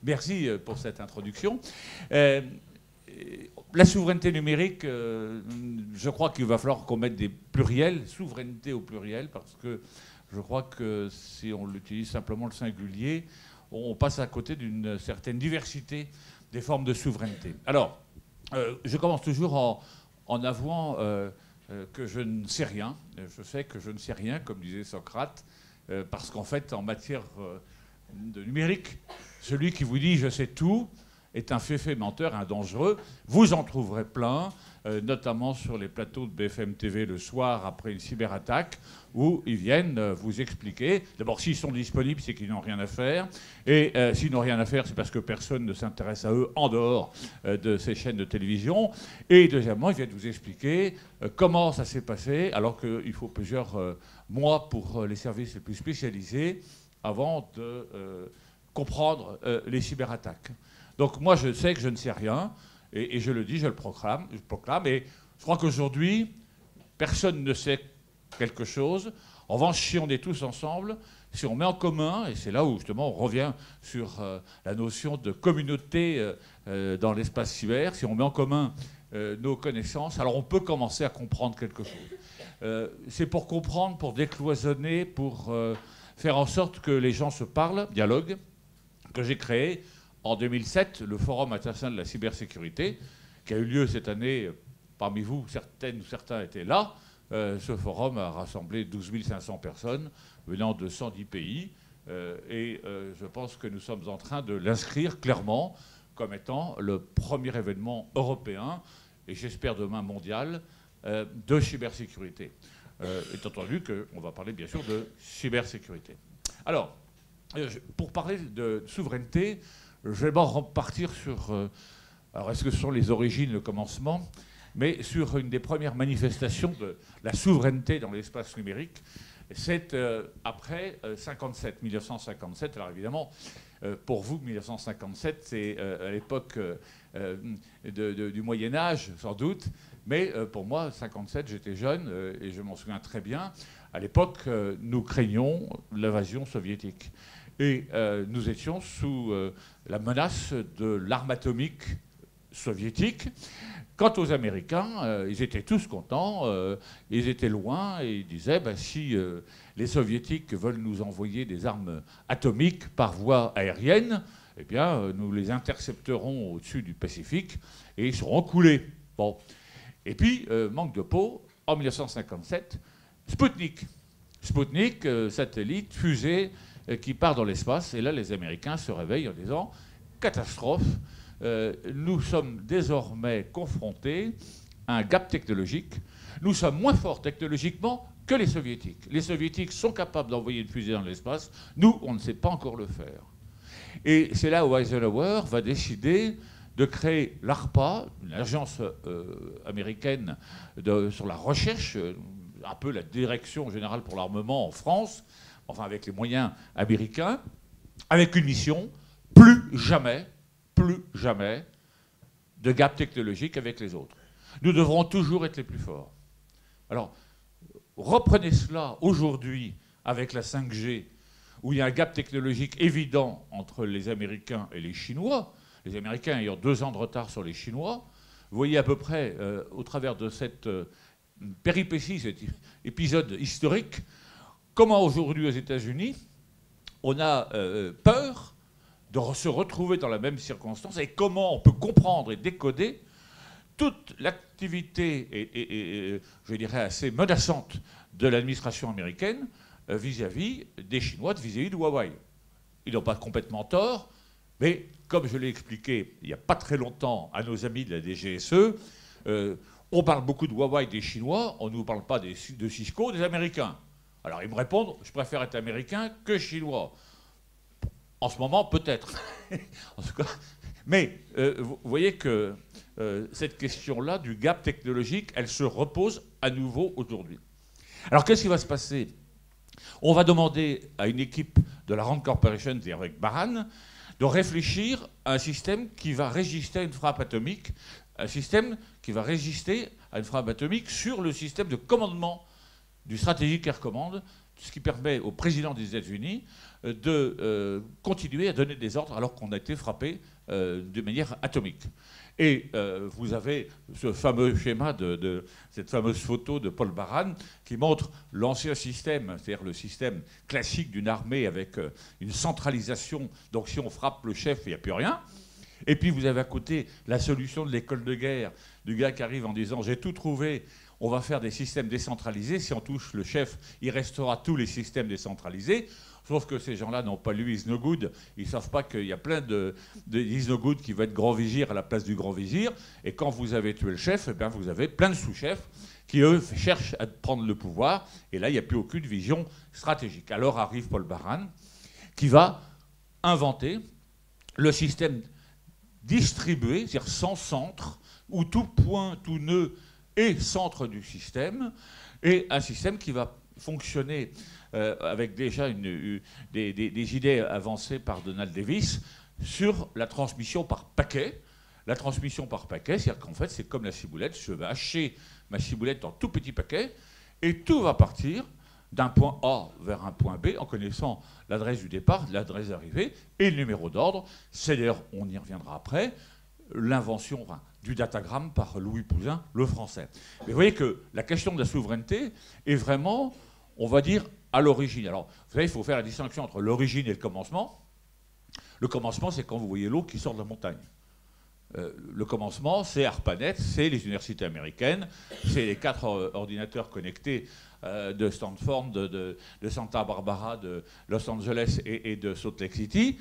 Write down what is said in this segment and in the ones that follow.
Merci pour cette introduction. La souveraineté numérique, je crois qu'il va falloir qu'on mette des pluriels, souveraineté au pluriel, parce que je crois que si on l'utilise simplement le singulier, on passe à côté d'une certaine diversité des formes de souveraineté. Alors, je commence toujours en avouant que je ne sais rien. Je sais que je ne sais rien, comme disait Socrate, parce qu'en fait, en matière de numérique, celui qui vous dit « je sais tout » est un féfé menteur, un dangereux. Vous en trouverez plein, notamment sur les plateaux de BFM TV le soir après une cyberattaque, où ils viennent vous expliquer. D'abord, s'ils sont disponibles, c'est qu'ils n'ont rien à faire. Et s'ils n'ont rien à faire, c'est parce que personne ne s'intéresse à eux en dehors de ces chaînes de télévision. Et deuxièmement, ils viennent vous expliquer comment ça s'est passé, alors qu'il faut plusieurs mois pour les services les plus spécialisés avant de comprendre les cyberattaques. Donc moi, je sais que je ne sais rien, et je le dis, je le proclame, et je crois qu'aujourd'hui, personne ne sait quelque chose. En revanche, si on est tous ensemble, si on met en commun, et c'est là où justement on revient sur la notion de communauté dans l'espace cyber, si on met en commun nos connaissances, alors on peut commencer à comprendre quelque chose. C'est pour comprendre, pour décloisonner, pour faire en sorte que les gens se parlent, dialoguent, que j'ai créé en 2007 le Forum international de la cybersécurité, qui a eu lieu cette année. Parmi vous, certaines ou certains étaient là. Ce forum a rassemblé 12 500 personnes venant de 110 pays. Et je pense que nous sommes en train de l'inscrire clairement comme étant le premier événement européen, et j'espère demain mondial, de cybersécurité. Étant entendu qu'on va parler bien sûr de cybersécurité. Alors, pour parler de souveraineté, je vais d'abord repartir sur... alors, est-ce que ce sont les origines, le commencement? Mais sur une des premières manifestations de la souveraineté dans l'espace numérique, c'est après 1957. Alors évidemment, pour vous, 1957, c'est à l'époque du Moyen-Âge, sans doute. Mais pour moi, 1957, j'étais jeune et je m'en souviens très bien. À l'époque, nous craignions l'invasion soviétique. Et nous étions sous la menace de l'arme atomique soviétique. Quant aux Américains, ils étaient tous contents, ils étaient loin, et ils disaient si les Soviétiques veulent nous envoyer des armes atomiques par voie aérienne, eh bien, nous les intercepterons au-dessus du Pacifique et ils seront coulés. Bon. Et puis, manque de peau, en 1957, Sputnik. Sputnik, satellite, fusée qui part dans l'espace, et là, les Américains se réveillent en disant catastrophe. Nous sommes désormais confrontés à un gap technologique. Nous sommes moins forts technologiquement que les Soviétiques. Les Soviétiques sont capables d'envoyer une fusée dans l'espace. Nous, on ne sait pas encore le faire. Et c'est là où Eisenhower va décider de créer l'ARPA, une agence américaine sur la recherche, un peu la direction générale pour l'armement en France, enfin avec les moyens américains, avec une mission, plus jamais de gap technologique avec les autres. Nous devrons toujours être les plus forts. Alors, reprenez cela aujourd'hui avec la 5G, où il y a un gap technologique évident entre les Américains et les Chinois, les Américains ayant 2 ans de retard sur les Chinois. Vous voyez à peu près, au travers de cette péripétie, cet épisode historique, comment aujourd'hui aux États-Unis, on a peur de se retrouver dans la même circonstance, et comment on peut comprendre et décoder toute l'activité, et je dirais assez menaçante, de l'administration américaine vis-à-vis des Chinois, vis-à-vis de Huawei. Ils n'ont pas complètement tort, mais comme je l'ai expliqué il n'y a pas très longtemps à nos amis de la DGSE, on parle beaucoup de Huawei des Chinois, on ne nous parle pas de Cisco des Américains. Alors ils me répondent, je préfère être américain que chinois. En ce moment, peut-être. En tout cas, mais vous voyez que cette question-là du gap technologique, elle se repose à nouveau aujourd'hui. Alors qu'est-ce qui va se passer? On va demander à une équipe de la Rand Corporation, c'est avec Baran, de réfléchir à un système qui va résister à une frappe atomique, un système qui va résister à une frappe atomique sur le système de commandement du Strategic Air Command, ce qui permet au président des États-Unis de continuer à donner des ordres alors qu'on a été frappé de manière atomique. Et vous avez ce fameux schéma cette fameuse photo de Paul Baran qui montre l'ancien système, c'est-à-dire le système classique d'une armée avec une centralisation. Donc si on frappe le chef, il n'y a plus rien. Et puis vous avez à côté la solution de l'école de guerre, du gars qui arrive en disant « j'ai tout trouvé ». On va faire des systèmes décentralisés. Si on touche le chef, il restera tous les systèmes décentralisés. Sauf que ces gens-là n'ont pas lu Is No Good. Ils ne savent pas qu'il y a plein de Is No Good qui va être grand vizir à la place du grand vizir. Et quand vous avez tué le chef, eh bien vous avez plein de sous-chefs qui, eux, cherchent à prendre le pouvoir. Et là, il n'y a plus aucune vision stratégique. Alors arrive Paul Baran, qui va inventer le système distribué, c'est-à-dire sans centre, où tout point, tout nœud et centre du système, et un système qui va fonctionner avec déjà des idées avancées par Donald Davis sur la transmission par paquet. La transmission par paquet, c'est-à-dire qu'en fait, c'est comme la ciboulette. Je vais hacher ma ciboulette en tout petits paquets, et tout va partir d'un point A vers un point B en connaissant l'adresse du départ, l'adresse d'arrivée et le numéro d'ordre. C'est d'ailleurs, on y reviendra après, l'invention du datagramme par Louis Pouzin, le français. Mais vous voyez que la question de la souveraineté est vraiment, on va dire, à l'origine. Alors, vous savez, il faut faire la distinction entre l'origine et le commencement. Le commencement, c'est quand vous voyez l'eau qui sort de la montagne. Le commencement, c'est ARPANET, c'est les universités américaines, c'est les 4 ordinateurs connectés de Stanford, de Santa Barbara, de Los Angeles et de Salt Lake City.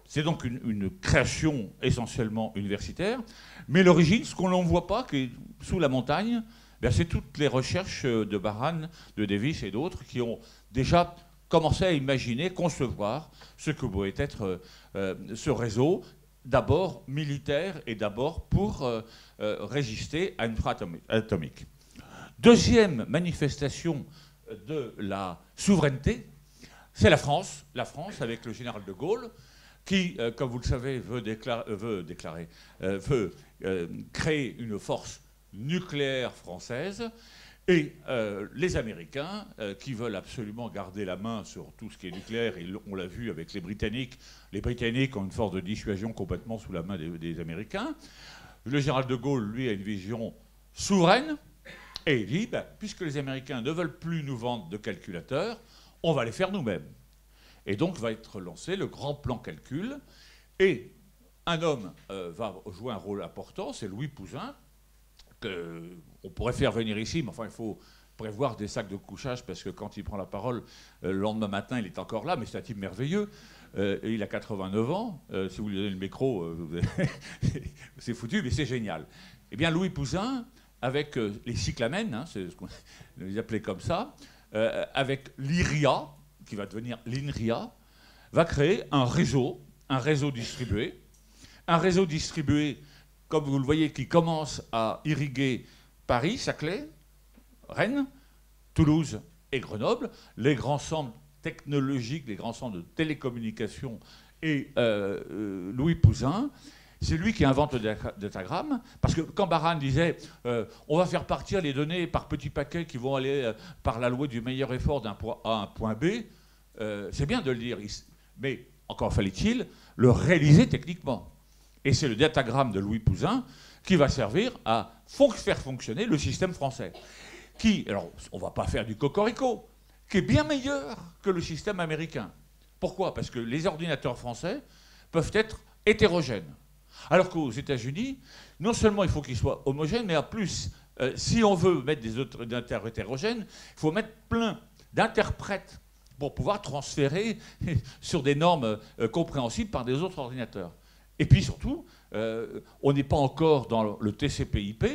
C'est donc une création essentiellement universitaire. Mais l'origine, ce qu'on ne voit pas, qui est sous la montagne, c'est toutes les recherches de Baran, de Davis et d'autres qui ont déjà commencé à imaginer, concevoir ce que pourrait être ce réseau, d'abord militaire et d'abord pour résister à une frappe atomique. Deuxième manifestation de la souveraineté, c'est la France. La France avec le général de Gaulle, qui, comme vous le savez, veut créer une force nucléaire française, et les Américains, qui veulent absolument garder la main sur tout ce qui est nucléaire, et on l'a vu avec les Britanniques ont une force de dissuasion complètement sous la main des Américains. Le général de Gaulle, lui, a une vision souveraine, et il dit, puisque les Américains ne veulent plus nous vendre de calculateurs, on va les faire nous-mêmes. Et donc va être lancé le grand plan calcul. Et un homme va jouer un rôle important, c'est Louis Pouzin, qu'on pourrait faire venir ici, mais enfin il faut prévoir des sacs de couchage, parce que quand il prend la parole, le lendemain matin, il est encore là, mais c'est un type merveilleux. Et il a 89 ans. Si vous lui donnez le micro, c'est foutu, mais c'est génial. Eh bien, Louis Pouzin, avec les cyclamènes, c'est ce qu'on les appelait comme ça, avec l'IRIA, qui va devenir l'INRIA, va créer un réseau distribué. Un réseau distribué, comme vous le voyez, qui commence à irriguer Paris, Saclay, Rennes, Toulouse et Grenoble, les grands centres technologiques, les grands centres de télécommunications. Et Louis Pouzin, c'est lui qui invente le datagramme, parce que quand Baran disait on va faire partir les données par petits paquets qui vont aller par la loi du meilleur effort d'un point A à un point B, c'est bien de le dire, mais encore fallait-il le réaliser techniquement. Et c'est le datagramme de Louis Pouzin qui va servir à faire fonctionner le système français, qui, alors on ne va pas faire du cocorico, qui est bien meilleur que le système américain. Pourquoi? Parce que les ordinateurs français peuvent être hétérogènes. Alors qu'aux États-Unis, non seulement il faut qu'ils soient homogènes, mais en plus, si on veut mettre des ordinateurs hétérogènes, il faut mettre plein d'interprètes pour pouvoir transférer sur des normes compréhensibles par des autres ordinateurs. Et puis surtout, on n'est pas encore dans le TCP/IP,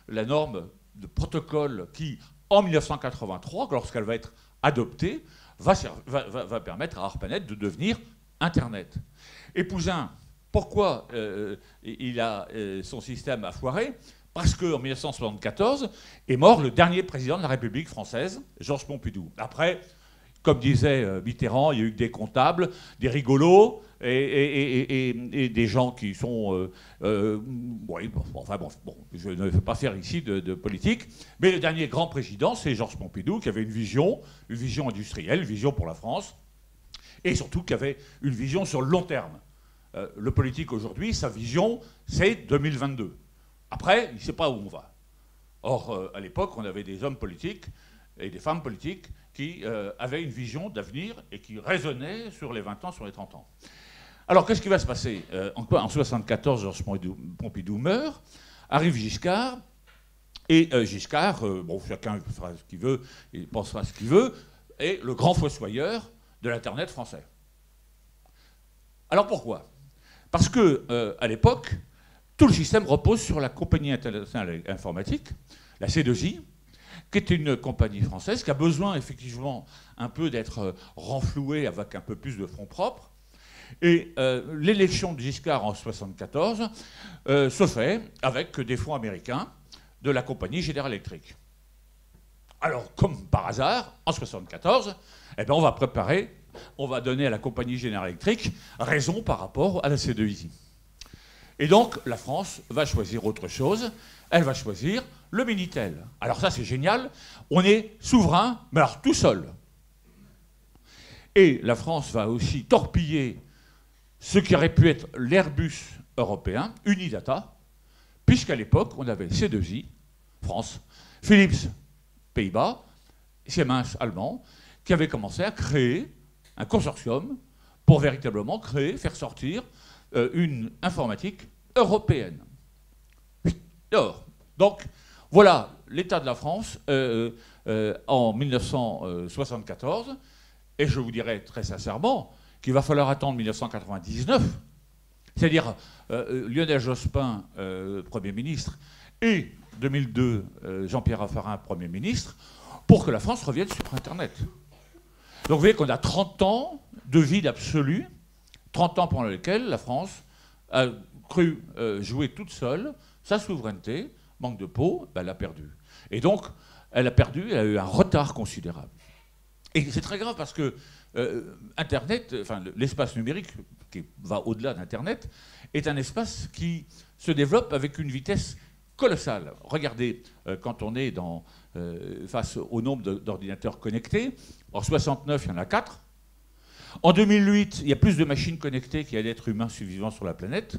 la norme de protocole qui, en 1983, lorsqu'elle va être adoptée, va permettre à ARPANET de devenir Internet. Et Pouzin, pourquoi son système a foiré? Parce qu'en 1974 est mort le dernier président de la République française, Georges Pompidou. Après, Comme disait Mitterrand, il y a eu des comptables, des rigolos et des gens qui sont... oui, bon, je ne vais pas faire ici de politique, mais le dernier grand président, c'est Georges Pompidou, qui avait une vision industrielle, une vision pour la France, et surtout qui avait une vision sur le long terme. Le politique aujourd'hui, sa vision, c'est 2022. Après, il ne sait pas où on va. Or, à l'époque, on avait des hommes politiques et des femmes politiques qui avaient une vision d'avenir et qui raisonnaient sur les 20 ans, sur les 30 ans. Alors, qu'est-ce qui va se passer ? En 1974, Georges Pompidou meurt, arrive Giscard, et Giscard, bon, chacun fera ce qu'il veut, il pensera ce qu'il veut, est le grand fossoyeur de l'Internet français. Alors pourquoi ? Parce que, à l'époque, tout le système repose sur la Compagnie internationale informatique, la C2I, qui est une compagnie française qui a besoin effectivement un peu d'être renflouée avec un peu plus de fonds propres. Et l'élection de Giscard en 1974 se fait avec des fonds américains de la Compagnie General Electric. Alors, comme par hasard, en 1974, eh ben, on va donner à la Compagnie General Electric raison par rapport à la C2I. Et donc, la France va choisir autre chose. Elle va choisir le Minitel. Alors ça, c'est génial. On est souverain, mais alors tout seul. Et la France va aussi torpiller ce qui aurait pu être l'Airbus européen, Unidata, puisqu'à l'époque, on avait C2I, France, Philips, Pays-Bas, Siemens, allemand, qui avaient commencé à créer un consortium pour véritablement faire sortir une informatique européenne. Alors, donc, voilà l'état de la France en 1974, et je vous dirais très sincèrement qu'il va falloir attendre 1999, c'est-à-dire Lionel Jospin, Premier ministre, et 2002, Jean-Pierre Raffarin, Premier ministre, pour que la France revienne sur Internet. Donc vous voyez qu'on a 30 ans de vide absolu, 30 ans pendant lesquels la France a cru jouer toute seule sa souveraineté, manque de peau, ben, elle a perdu. Et donc, elle a eu un retard considérable. Et c'est très grave parce que Internet, enfin l'espace numérique, qui va au-delà d'Internet, est un espace qui se développe avec une vitesse colossale. Regardez, quand on est face au nombre d'ordinateurs connectés, en 69, il y en a 4. En 2008, il y a plus de machines connectées qu'il y a d'êtres humains vivants sur la planète.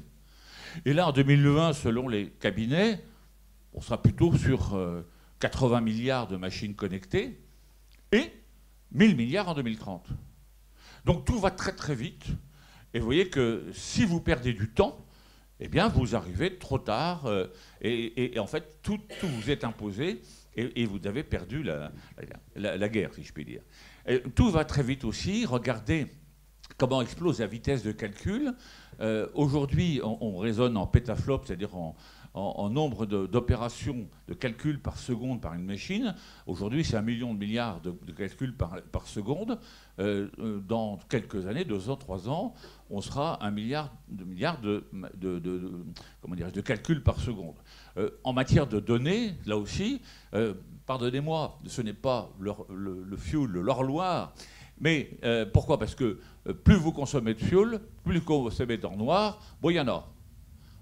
Et là, en 2020, selon les cabinets, on sera plutôt sur 80 milliards de machines connectées et 1000 milliards en 2030. Donc tout va très très vite. Et vous voyez que si vous perdez du temps, eh bien vous arrivez trop tard et en fait tout vous est imposé et vous avez perdu la guerre, si je puis dire. Et tout va très vite aussi. Regardez comment explose la vitesse de calcul. Aujourd'hui, on raisonne en pétaflops, c'est-à-dire en nombre d'opérations de calcul par seconde par une machine. Aujourd'hui, c'est 1 million de milliards de calculs par seconde. Dans quelques années, 2 ans, 3 ans, on sera à 1 milliard de calculs par seconde. En matière de données, là aussi, pardonnez-moi, ce n'est pas le fioul, l'or-loir, mais pourquoi ? Parce que plus vous consommez de fioul, plus vous consommez d'or noir, bon, il y en a.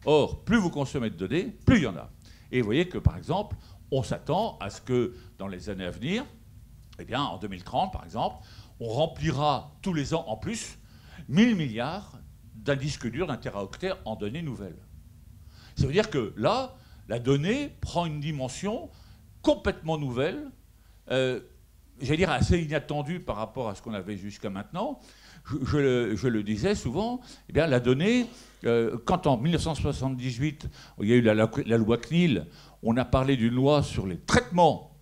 Or, plus vous consommez de données, plus il y en a. Et vous voyez que, par exemple, on s'attend à ce que, dans les années à venir, eh bien, en 2030, par exemple, on remplira tous les ans en plus 1000 milliards d'un disque dur d'un téraoctet en données nouvelles. Ça veut dire que là, la donnée prend une dimension complètement nouvelle, j'allais dire assez inattendue par rapport à ce qu'on avait jusqu'à maintenant. Je le disais souvent, eh bien, la donnée, quand en 1978, il y a eu la loi CNIL, on a parlé d'une loi sur les traitements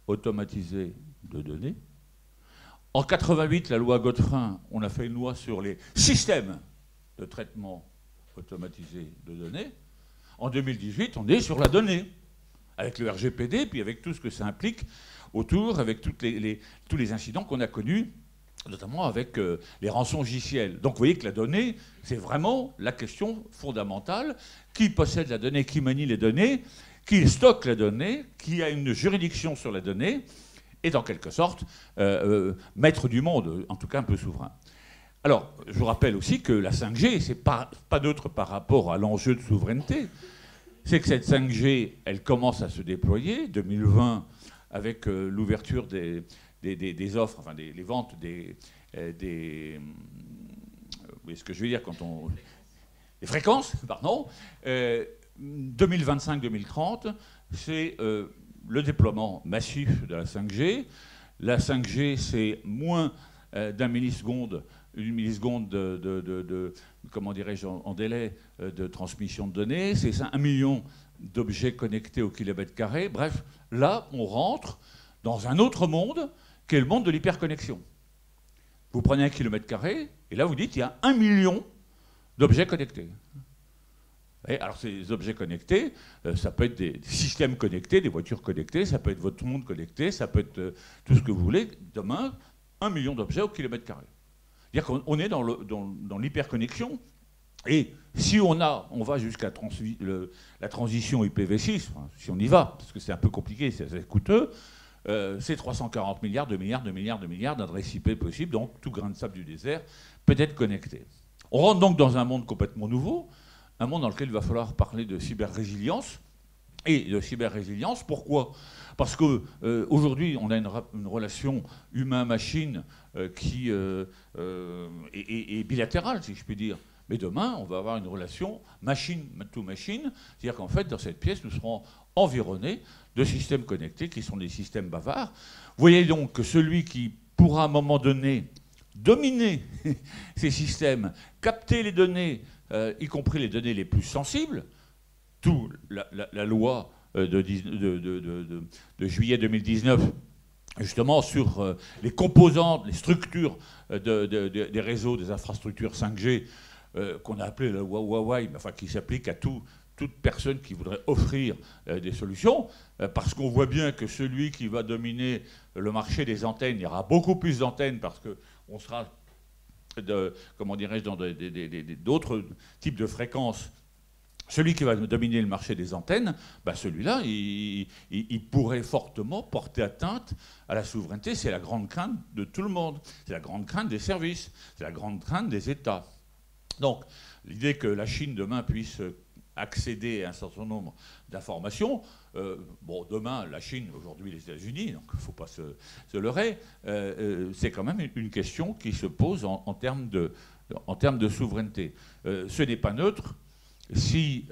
automatisés de données. En 88, la loi Godefrin, on a fait une loi sur les systèmes de traitement automatisés de données. En 2018, on est sur la donnée, avec le RGPD, puis avec tout ce que ça implique autour, avec tous les incidents qu'on a connus, notamment avec les rançongiciels. Donc vous voyez que la donnée, c'est vraiment la question fondamentale. Qui possède la donnée, qui manie les données, qui stocke la donnée, qui a une juridiction sur la donnée, et qui est en quelque sorte maître du monde, en tout cas un peu souverain. Alors, je vous rappelle aussi que la 5G, c'est pas neutre par rapport à l'enjeu de souveraineté. C'est que cette 5G, elle commence à se déployer. 2020, avec l'ouverture des offres, enfin les ventes des oui, ce que je veux dire quand on... Les fréquences, pardon. 2025-2030, c'est le déploiement massif de la 5G. La 5G, c'est moins d'une milliseconde comment dirais-je, en délai de transmission de données. C'est 1 million d'objets connectés au kilomètre carré. Bref, là, on rentre dans un autre monde qui est le monde de l'hyperconnexion. Vous prenez 1 kilomètre carré, et là, vous dites, il y a 1 million d'objets connectés. Et alors, ces objets connectés, ça peut être des systèmes connectés, des voitures connectées, ça peut être votre monde connecté, ça peut être tout ce que vous voulez. Demain, 1 million d'objets au kilomètre carré. C'est-à-dire qu'on est dans l'hyperconnexion. Et si on va jusqu'à la transition IPv6, enfin, si on y va, parce que c'est un peu compliqué, c'est coûteux, c'est 340 milliards d'adresses IP possibles, donc tout grain de sable du désert peut être connecté. On rentre donc dans un monde complètement nouveau, un monde dans lequel il va falloir parler de cyber-résilience. Et de cyber-résilience, pourquoi ? Parce qu'aujourd'hui, on a une relation humain-machine qui est bilatérale, si je puis dire. Mais demain, on va avoir une relation machine-to-machine, c'est-à-dire qu'en fait, dans cette pièce, nous serons environnés de systèmes connectés qui sont des systèmes bavards. Vous voyez donc que celui qui pourra à un moment donné dominer ces systèmes, capter les données, y compris les données les plus sensibles, tout la loi de juillet 2019, justement sur les composantes, les structures des réseaux, des infrastructures 5G, qu'on a appelé la Huawei, mais enfin qui s'applique à toute personne qui voudrait offrir des solutions, parce qu'on voit bien que celui qui va dominer le marché des antennes, il y aura beaucoup plus d'antennes parce qu'on sera, comment dirais-je, dans d'autres types de fréquences. Celui qui va dominer le marché des antennes, ben celui-là, il pourrait fortement porter atteinte à la souveraineté. C'est la grande crainte de tout le monde. C'est la grande crainte des services. C'est la grande crainte des États. Donc, l'idée que la Chine, demain, puisse accéder à un certain nombre d'informations, bon, demain, la Chine, aujourd'hui, les États-Unis, donc il ne faut pas se leurrer, c'est quand même une question qui se pose en termes de souveraineté. Ce n'est pas neutre. Si,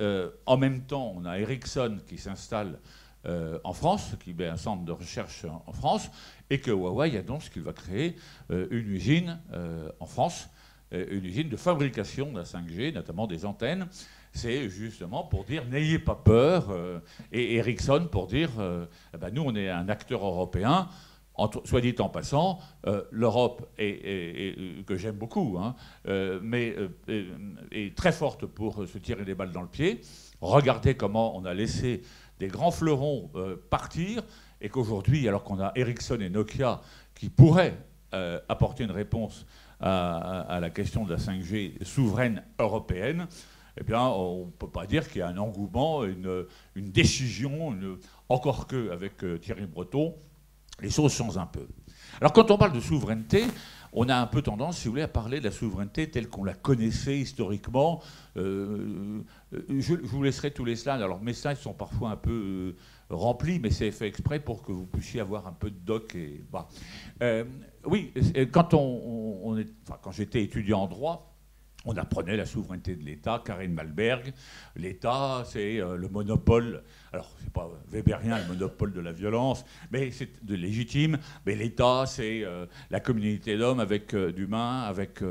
en même temps, on a Ericsson qui s'installe en France, qui met un centre de recherche en France, et que Huawei annonce qu'il va créer une usine en France, une usine de fabrication de la 5G, notamment des antennes, c'est justement pour dire n'ayez pas peur, et Ericsson pour dire ben nous, on est un acteur européen. Soit dit en passant, l'Europe, que j'aime beaucoup, hein, mais est très forte pour se tirer des balles dans le pied. Regardez comment on a laissé des grands fleurons partir, et qu'aujourd'hui, alors qu'on a Ericsson et Nokia qui pourraient apporter une réponse à la question de la 5G souveraine européenne, eh bien, on ne peut pas dire qu'il y a un engouement, une décision, encore qu'avec Thierry Breton, les choses changent un peu. Alors quand on parle de souveraineté, on a un peu tendance, si vous voulez, à parler de la souveraineté telle qu'on la connaissait historiquement. Je vous laisserai tous les slides. Alors mes slides sont parfois un peu remplis, mais c'est fait exprès pour que vous puissiez avoir un peu de doc. Et, bah. Oui, quand quand j'étais étudiant en droit, on apprenait la souveraineté de l'État, Karine Malberg. L'État, c'est le monopole. Alors, c'est pas weberien, le monopole de la violence, mais c'est légitime. Mais l'État, c'est la communauté d'hommes d'humains, avec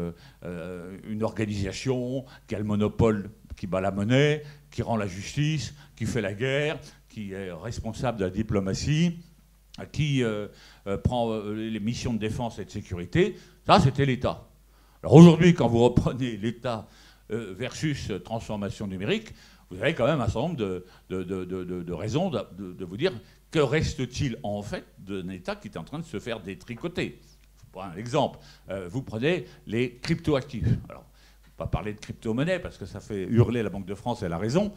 une organisation qui a le monopole, qui bat la monnaie, qui rend la justice, qui fait la guerre, qui est responsable de la diplomatie, qui prend les missions de défense et de sécurité. Ça, c'était l'État. Alors aujourd'hui, quand vous reprenez l'État versus transformation numérique, vous avez quand même un certain nombre de raisons de vous dire que reste-t-il en fait d'un État qui est en train de se faire détricoter. Je vous prends un exemple. Vous prenez les cryptoactifs. Alors, je ne vais pas parler de crypto-monnaie parce que ça fait hurler la Banque de France, elle a raison.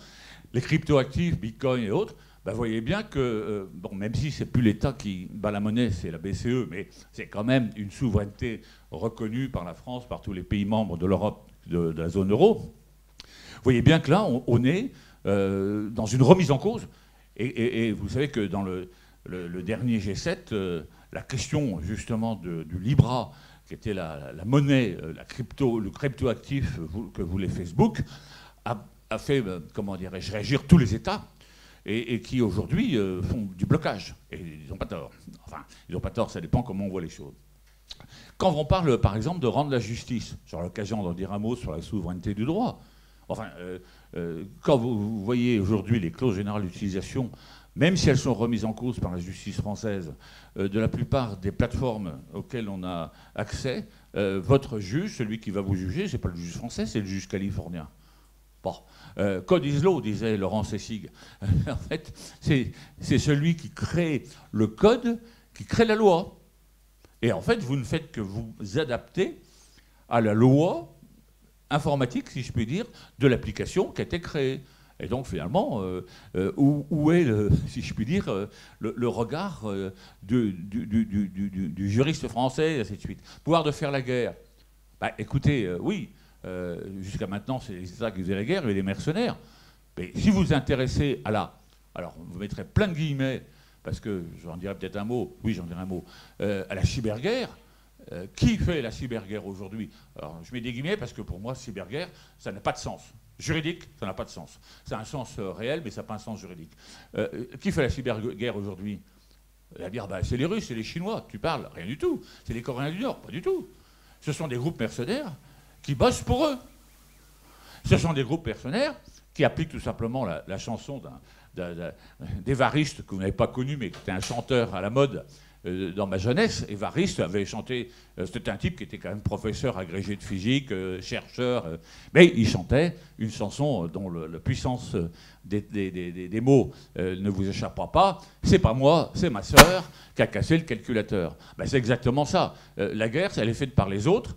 Les cryptoactifs, Bitcoin et autres, Ben, vous voyez bien que, bon, même si c'est plus l'État qui bat la monnaie, c'est la BCE, mais c'est quand même une souveraineté reconnue par la France, par tous les pays membres de l'Europe, de la zone euro. Vous voyez bien que là, on est dans une remise en cause. Et vous savez que dans le dernier G7, la question justement du Libra, qui était la monnaie, le crypto-actif que voulait Facebook, a fait, comment dirais-je, réagir tous les États et qui aujourd'hui font du blocage. Et ils n'ont pas tort. Enfin, ils n'ont pas tort, ça dépend comment on voit les choses. Quand on parle, par exemple, de rendre la justice, j'aurai l'occasion d'en dire un mot sur la souveraineté du droit. Enfin, quand vous voyez aujourd'hui les clauses générales d'utilisation, même si elles sont remises en cause par la justice française, de la plupart des plateformes auxquelles on a accès, votre juge, celui qui va vous juger, c'est pas le juge français, c'est le juge californien. Bon. Code is law, disait Laurence Essig. En fait, c'est celui qui crée le code, qui crée la loi. Et en fait, vous ne faites que vous adapter à la loi informatique, si je puis dire, de l'application qui a été créée. Et donc, finalement, où est, si je puis dire, le regard du juriste français, et ainsi de suite. Pouvoir de faire la guerre. Bah, écoutez, oui, jusqu'à maintenant, c'est les États qui faisaient la guerre et les mercenaires. Mais si vous vous intéressez à la... Alors, vous mettrez plein de guillemets, parce que j'en dirai peut-être un mot, oui, j'en dirai un mot, à la cyberguerre. Qui fait la cyberguerre aujourd'hui? Alors, je mets des guillemets parce que pour moi, cyberguerre, ça n'a pas de sens. Juridique, ça n'a pas de sens. Ça a un sens réel, mais ça n'a pas un sens juridique. Qui fait la cyberguerre aujourd'hui? On va dire, bah, c'est les Russes, c'est les Chinois. Tu parles? Rien du tout. C'est les Coréens du Nord? Pas du tout. Ce sont des groupes mercenaires qui bossent pour eux. Ce sont des groupes mercenaires qui appliquent tout simplement la chanson d'Évariste, que vous n'avez pas connu, mais qui était un chanteur à la mode dans ma jeunesse. Évariste avait chanté, c'était un type qui était quand même professeur agrégé de physique, chercheur, mais il chantait une chanson dont la puissance des mots ne vous échappera pas. C'est pas moi, c'est ma sœur qui a cassé le calculateur. Ben, c'est exactement ça. La guerre, elle est faite par les autres.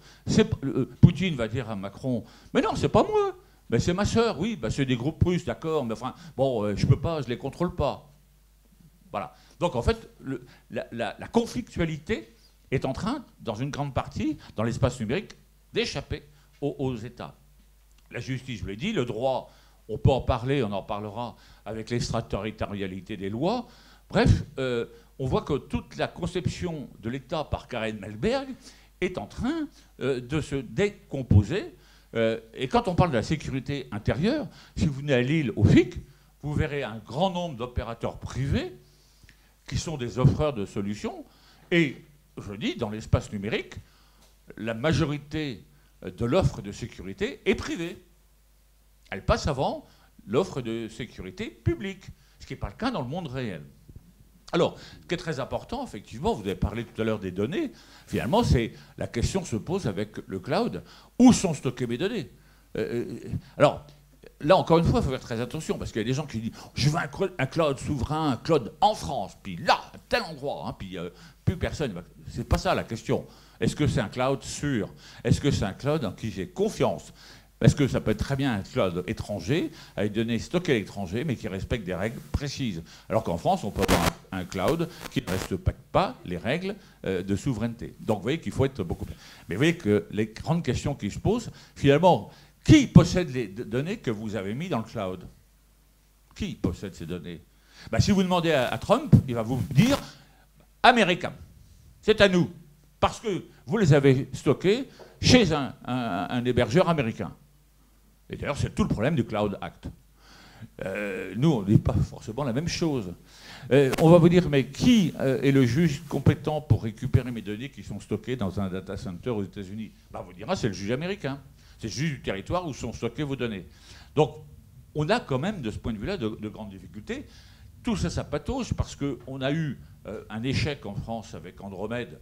Poutine va dire à Macron, mais non, c'est pas moi. Ben, c'est ma sœur, oui, ben, c'est des groupes russes, d'accord, mais enfin, bon, je peux pas, je les contrôle pas. Voilà. Donc en fait, la conflictualité est en train, dans une grande partie, dans l'espace numérique, d'échapper aux États. La justice, je vous l'ai dit, le droit, on peut en parler, on en parlera avec l'extraterritorialité des lois. Bref, on voit que toute la conception de l'État par Karen Melberg est en train de se décomposer. Et quand on parle de la sécurité intérieure, si vous venez à Lille au FIC, vous verrez un grand nombre d'opérateurs privés qui sont des offreurs de solutions. Et je dis, dans l'espace numérique, la majorité de l'offre de sécurité est privée. Elle passe avant l'offre de sécurité publique, ce qui n'est pas le cas dans le monde réel. Alors, ce qui est très important, effectivement, vous avez parlé tout à l'heure des données, finalement, c'est la question se pose avec le cloud. Où sont stockées mes données? Alors, là, encore une fois, il faut faire très attention, parce qu'il y a des gens qui disent « Je veux un cloud souverain, un cloud en France, puis là, à tel endroit, hein, puis plus personne. » C'est pas ça la question. Est-ce que c'est un cloud sûr? Est-ce que c'est un cloud en qui j'ai confiance? Parce que ça peut être très bien un cloud étranger, avec des données stockées à l'étranger, mais qui respecte des règles précises. Alors qu'en France, on peut avoir un cloud qui ne respecte pas les règles de souveraineté. Donc vous voyez qu'il faut être beaucoup plus... Mais vous voyez que les grandes questions qui se posent, finalement, qui possède les données que vous avez mises dans le cloud? Qui possède ces données? Ben, si vous demandez à Trump, il va vous dire « Américain, c'est à nous, parce que vous les avez stockées chez un hébergeur américain. » Et d'ailleurs, c'est tout le problème du Cloud Act. Nous, on ne dit pas forcément la même chose. On va vous dire, mais qui est le juge compétent pour récupérer mes données qui sont stockées dans un data center aux États-Unis? Ben, on vous dira, c'est le juge américain. C'est le juge du territoire où sont stockées vos données. Donc, on a quand même, de ce point de vue-là, de grandes difficultés. Tout ça, ça patauge parce qu'on a eu un échec en France avec Andromède,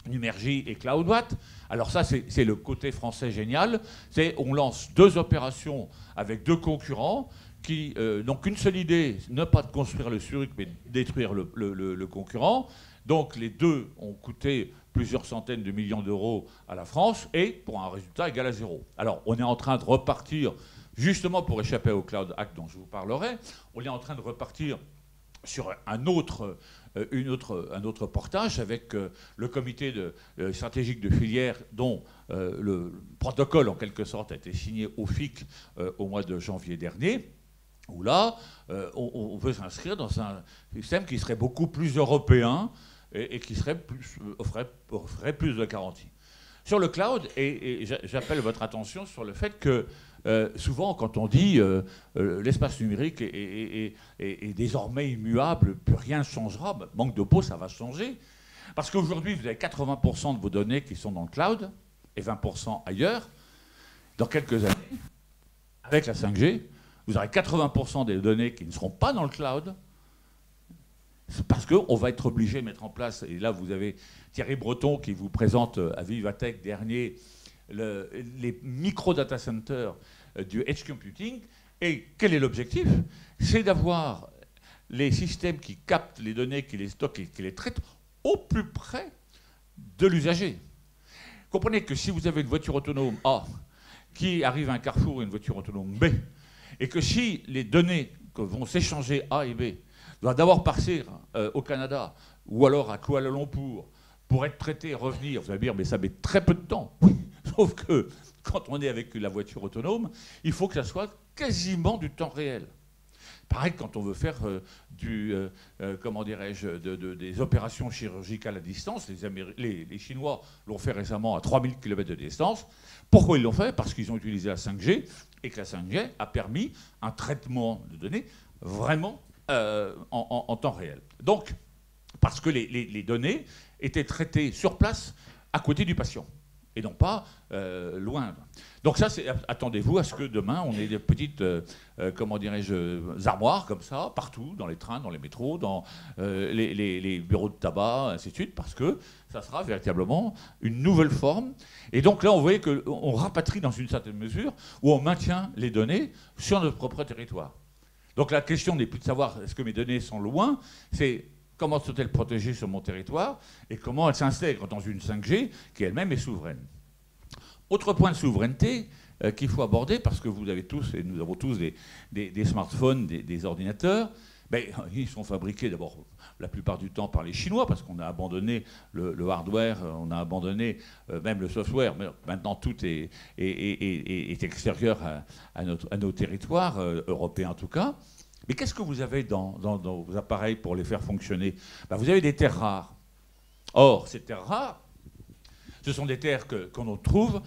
Numergy et CloudWatt. Alors ça, c'est le côté français génial. C'est on lance deux opérations avec deux concurrents qui n'ont qu'une seule idée, ne pas de construire le SURIC, mais de détruire le concurrent. Donc les deux ont coûté plusieurs centaines de millions d'euros à la France et pour un résultat égal à zéro. Alors on est en train de repartir, justement pour échapper au Cloud Act dont je vous parlerai, on est en train de repartir sur un autre portage avec le comité stratégique de filière dont le protocole, en quelque sorte, a été signé au FIC au mois de janvier dernier, où là, on veut s'inscrire dans un système qui serait beaucoup plus européen et qui offrait plus de garanties. Sur le cloud, et j'appelle votre attention sur le fait que souvent, quand on dit l'espace numérique est désormais immuable, plus rien ne changera, manque de peau, ça va changer. Parce qu'aujourd'hui, vous avez 80% de vos données qui sont dans le cloud et 20% ailleurs. Dans quelques années, avec la 5G, vous aurez 80% des données qui ne seront pas dans le cloud. C'est parce qu'on va être obligé de mettre en place, et là vous avez Thierry Breton qui vous présente à Vivatech dernier les micro-data centers du edge computing. Et quel est l'objectif? C'est d'avoir les systèmes qui captent les données, qui les stockent et qui les traitent au plus près de l'usager. Comprenez que si vous avez une voiture autonome A qui arrive à un carrefour et une voiture autonome B, et que si les données que vont s'échanger A et B doivent d'abord partir au Canada ou alors à Kuala Lumpur pour être traitées et revenir, vous allez dire, mais ça met très peu de temps. Sauf que quand on est avec la voiture autonome, il faut que ça soit quasiment du temps réel. Pareil, quand on veut faire comment dirais-je, des opérations chirurgicales à distance, les Chinois l'ont fait récemment à 3000 km de distance. Pourquoi ils l'ont fait? Parce qu'ils ont utilisé la 5G et que la 5G a permis un traitement de données vraiment en temps réel. Donc, parce que les données étaient traitées sur place à côté du patient et non pas loin. Donc ça, attendez-vous à ce que demain, on ait des petites, comment dirais-je, armoires comme ça, partout, dans les trains, dans les métros, dans les bureaux de tabac, ainsi de suite, parce que ça sera véritablement une nouvelle forme. Et donc là, on voyait qu'on rapatrie dans une certaine mesure, où on maintient les données sur notre propre territoire. Donc la question n'est plus de savoir est-ce que mes données sont loin, c'est comment sont-elles protégées sur mon territoire et comment elles s'intègrent dans une 5G qui elle-même est souveraine. Autre point de souveraineté qu'il faut aborder, parce que vous avez tous, et nous avons tous des smartphones, des ordinateurs, ben, ils sont fabriqués d'abord la plupart du temps par les Chinois, parce qu'on a abandonné le hardware, on a abandonné même le software, mais maintenant tout est extérieur à nos territoires, européens en tout cas. Mais qu'est-ce que vous avez dans vos appareils pour les faire fonctionner? Ben, vous avez des terres rares. Or, ces terres rares, ce sont des terres qu'on trouve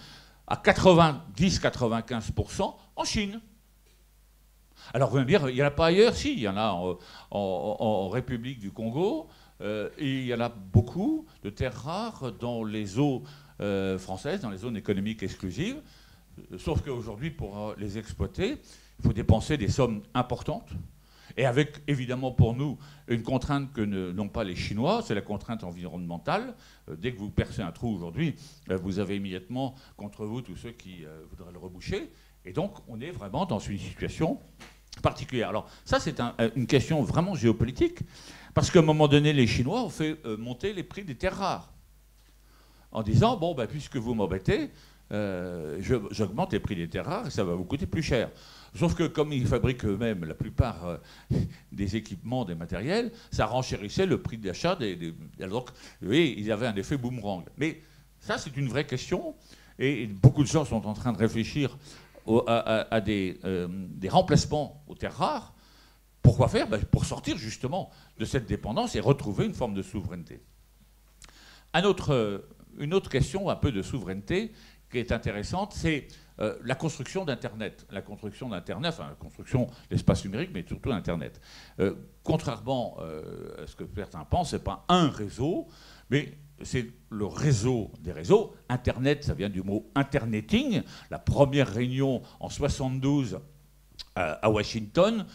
à 90-95% en Chine. Alors vous allez me dire, il n'y en a pas ailleurs? Si, il y en a en République du Congo, et il y en a beaucoup de terres rares dans les eaux françaises, dans les zones économiques exclusives. Sauf qu'aujourd'hui, pour les exploiter, il faut dépenser des sommes importantes. Et avec, évidemment, pour nous, une contrainte que n'ont pas les Chinois, c'est la contrainte environnementale. Dès que vous percez un trou aujourd'hui, vous avez immédiatement contre vous tous ceux qui voudraient le reboucher. Et donc, on est vraiment dans une situation particulière. Alors, ça, c'est une question vraiment géopolitique, parce qu'à un moment donné, les Chinois ont fait monter les prix des terres rares, en disant, bon, ben, puisque vous m'embêtez, j'augmente les prix des terres rares et ça va vous coûter plus cher. Sauf que comme ils fabriquent eux-mêmes la plupart des équipements, des matériels, ça renchérissait le prix d'achat donc, vous voyez, ils avaient un effet boomerang. Mais ça, c'est une vraie question. Et beaucoup de gens sont en train de réfléchir à des remplacements aux terres rares. Pourquoi faire? Ben, pour sortir justement de cette dépendance et retrouver une forme de souveraineté. Une autre question un peu de souveraineté qui est intéressante, c'est la construction d'Internet. La construction d'Internet, enfin la construction de l'espace numérique, mais surtout d'Internet. Contrairement à ce que certains pensent, ce n'est pas un réseau, mais c'est le réseau des réseaux. Internet, ça vient du mot interneting. La première réunion en 1972 à Washington,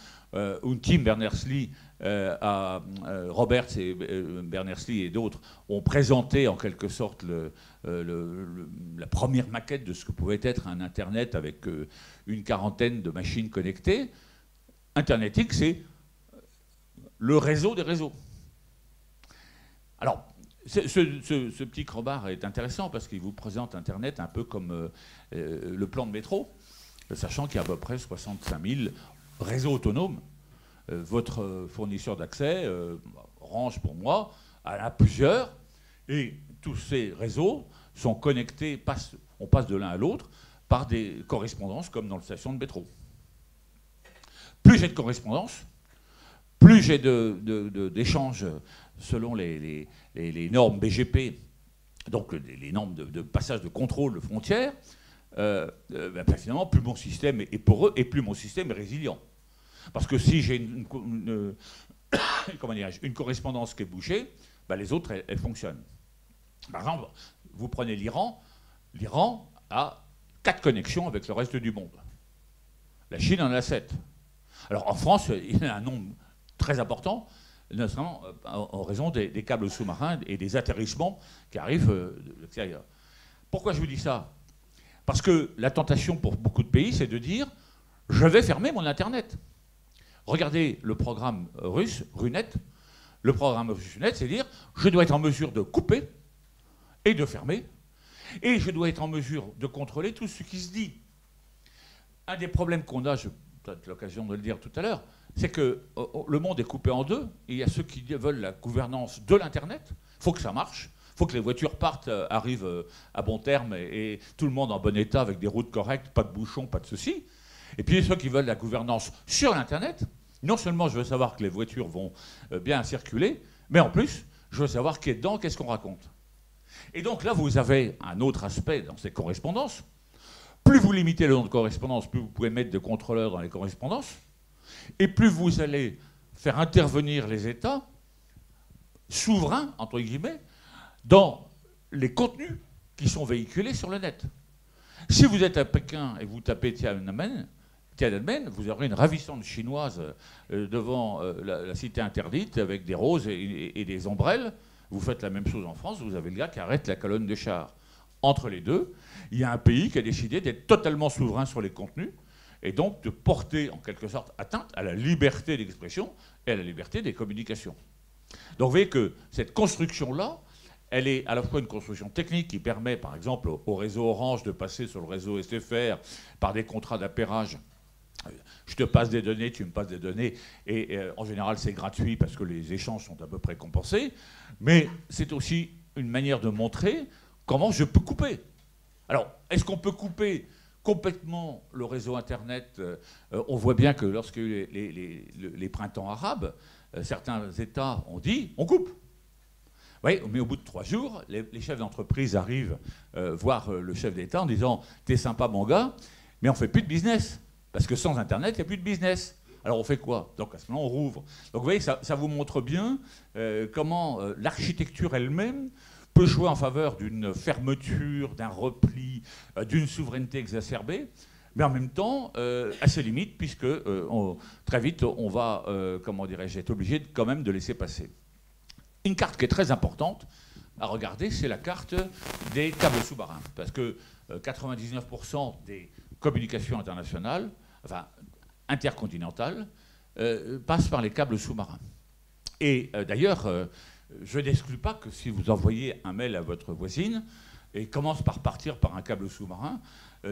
où Tim Berners-Lee, Roberts et Berners-Lee et d'autres ont présenté en quelque sorte la première maquette de ce que pouvait être un Internet avec une quarantaine de machines connectées. Interneting, c'est le réseau des réseaux. Alors, ce petit crowbar est intéressant parce qu'il vous présente Internet un peu comme le plan de métro, sachant qu'il y a à peu près 65 000 réseaux autonomes votre fournisseur d'accès, Orange pour moi, en a plusieurs, et tous ces réseaux sont connectés, on passe de l'un à l'autre par des correspondances comme dans les stations de métro. Plus j'ai de correspondances, plus j'ai d'échanges selon les normes BGP, donc les normes de passage de contrôle de frontières, finalement, plus mon système est poreux et plus mon système est résilient. Parce que si j'ai une correspondance qui est bouchée, les autres, elles fonctionnent. Par exemple, vous prenez l'Iran. L'Iran a 4 connexions avec le reste du monde. La Chine en a 7. Alors en France, il y en a un nombre très important, notamment en raison des câbles sous-marins et des atterrissements qui arrivent de l'extérieur. Pourquoi je vous dis ça? Parce que la tentation pour beaucoup de pays, c'est de dire « je vais fermer mon Internet ». Regardez le programme russe, Runet. Le programme Runet, c'est dire « je dois être en mesure de couper et de fermer, et je dois être en mesure de contrôler tout ce qui se dit ». Un des problèmes qu'on a, j'ai peut-être l'occasion de le dire tout à l'heure, c'est que le monde est coupé en deux. Il y a ceux qui veulent la gouvernance de l'Internet. Il faut que ça marche. Il faut que les voitures arrivent à bon terme et tout le monde en bon état avec des routes correctes, pas de bouchons, pas de ceci. Et puis ceux qui veulent la gouvernance sur l'Internet. Non seulement je veux savoir que les voitures vont bien circuler, mais en plus, je veux savoir qui est dedans, qu'est-ce qu'on raconte. Et donc là, vous avez un autre aspect dans ces correspondances. Plus vous limitez le nombre de correspondances, plus vous pouvez mettre de contrôleurs dans les correspondances, et plus vous allez faire intervenir les États souverains, entre guillemets, dans les contenus qui sont véhiculés sur le net. Si vous êtes à Pékin et vous tapez Tiananmen, vous aurez une ravissante chinoise devant la cité interdite avec des roses et des ombrelles. Vous faites la même chose en France, vous avez le gars qui arrête la colonne de chars. Entre les deux, il y a un pays qui a décidé d'être totalement souverain sur les contenus et donc de porter en quelque sorte atteinte à la liberté d'expression et à la liberté des communications. Donc vous voyez que cette construction-là, elle est à la fois une construction technique qui permet par exemple au réseau Orange de passer sur le réseau SFR par des contrats d'appairage. Je te passe des données, tu me passes des données, et en général c'est gratuit parce que les échanges sont à peu près compensés, mais c'est aussi une manière de montrer comment je peux couper. Alors, est-ce qu'on peut couper complètement le réseau Internet? On voit bien que lorsqu'il y a eu les printemps arabes, certains États ont dit on coupe. Oui, mais au bout de 3 jours, les chefs d'entreprise arrivent voir le chef d'État en disant t'es sympa mon gars, mais on ne fait plus de business. Parce que sans Internet, il n'y a plus de business. Alors on fait quoi? Donc à ce moment, on rouvre. Donc vous voyez, ça vous montre bien comment l'architecture elle-même peut jouer en faveur d'une fermeture, d'un repli, d'une souveraineté exacerbée, mais en même temps à ses limites, puisque très vite, on va, comment dirais-je, être obligé quand même de laisser passer. Une carte qui est très importante à regarder, c'est la carte des câbles sous-marins. Parce que 99% des communications internationales, enfin intercontinentales, passent par les câbles sous-marins. Et d'ailleurs, je n'exclus pas que si vous envoyez un mail à votre voisine, et commence par partir par un câble sous-marin,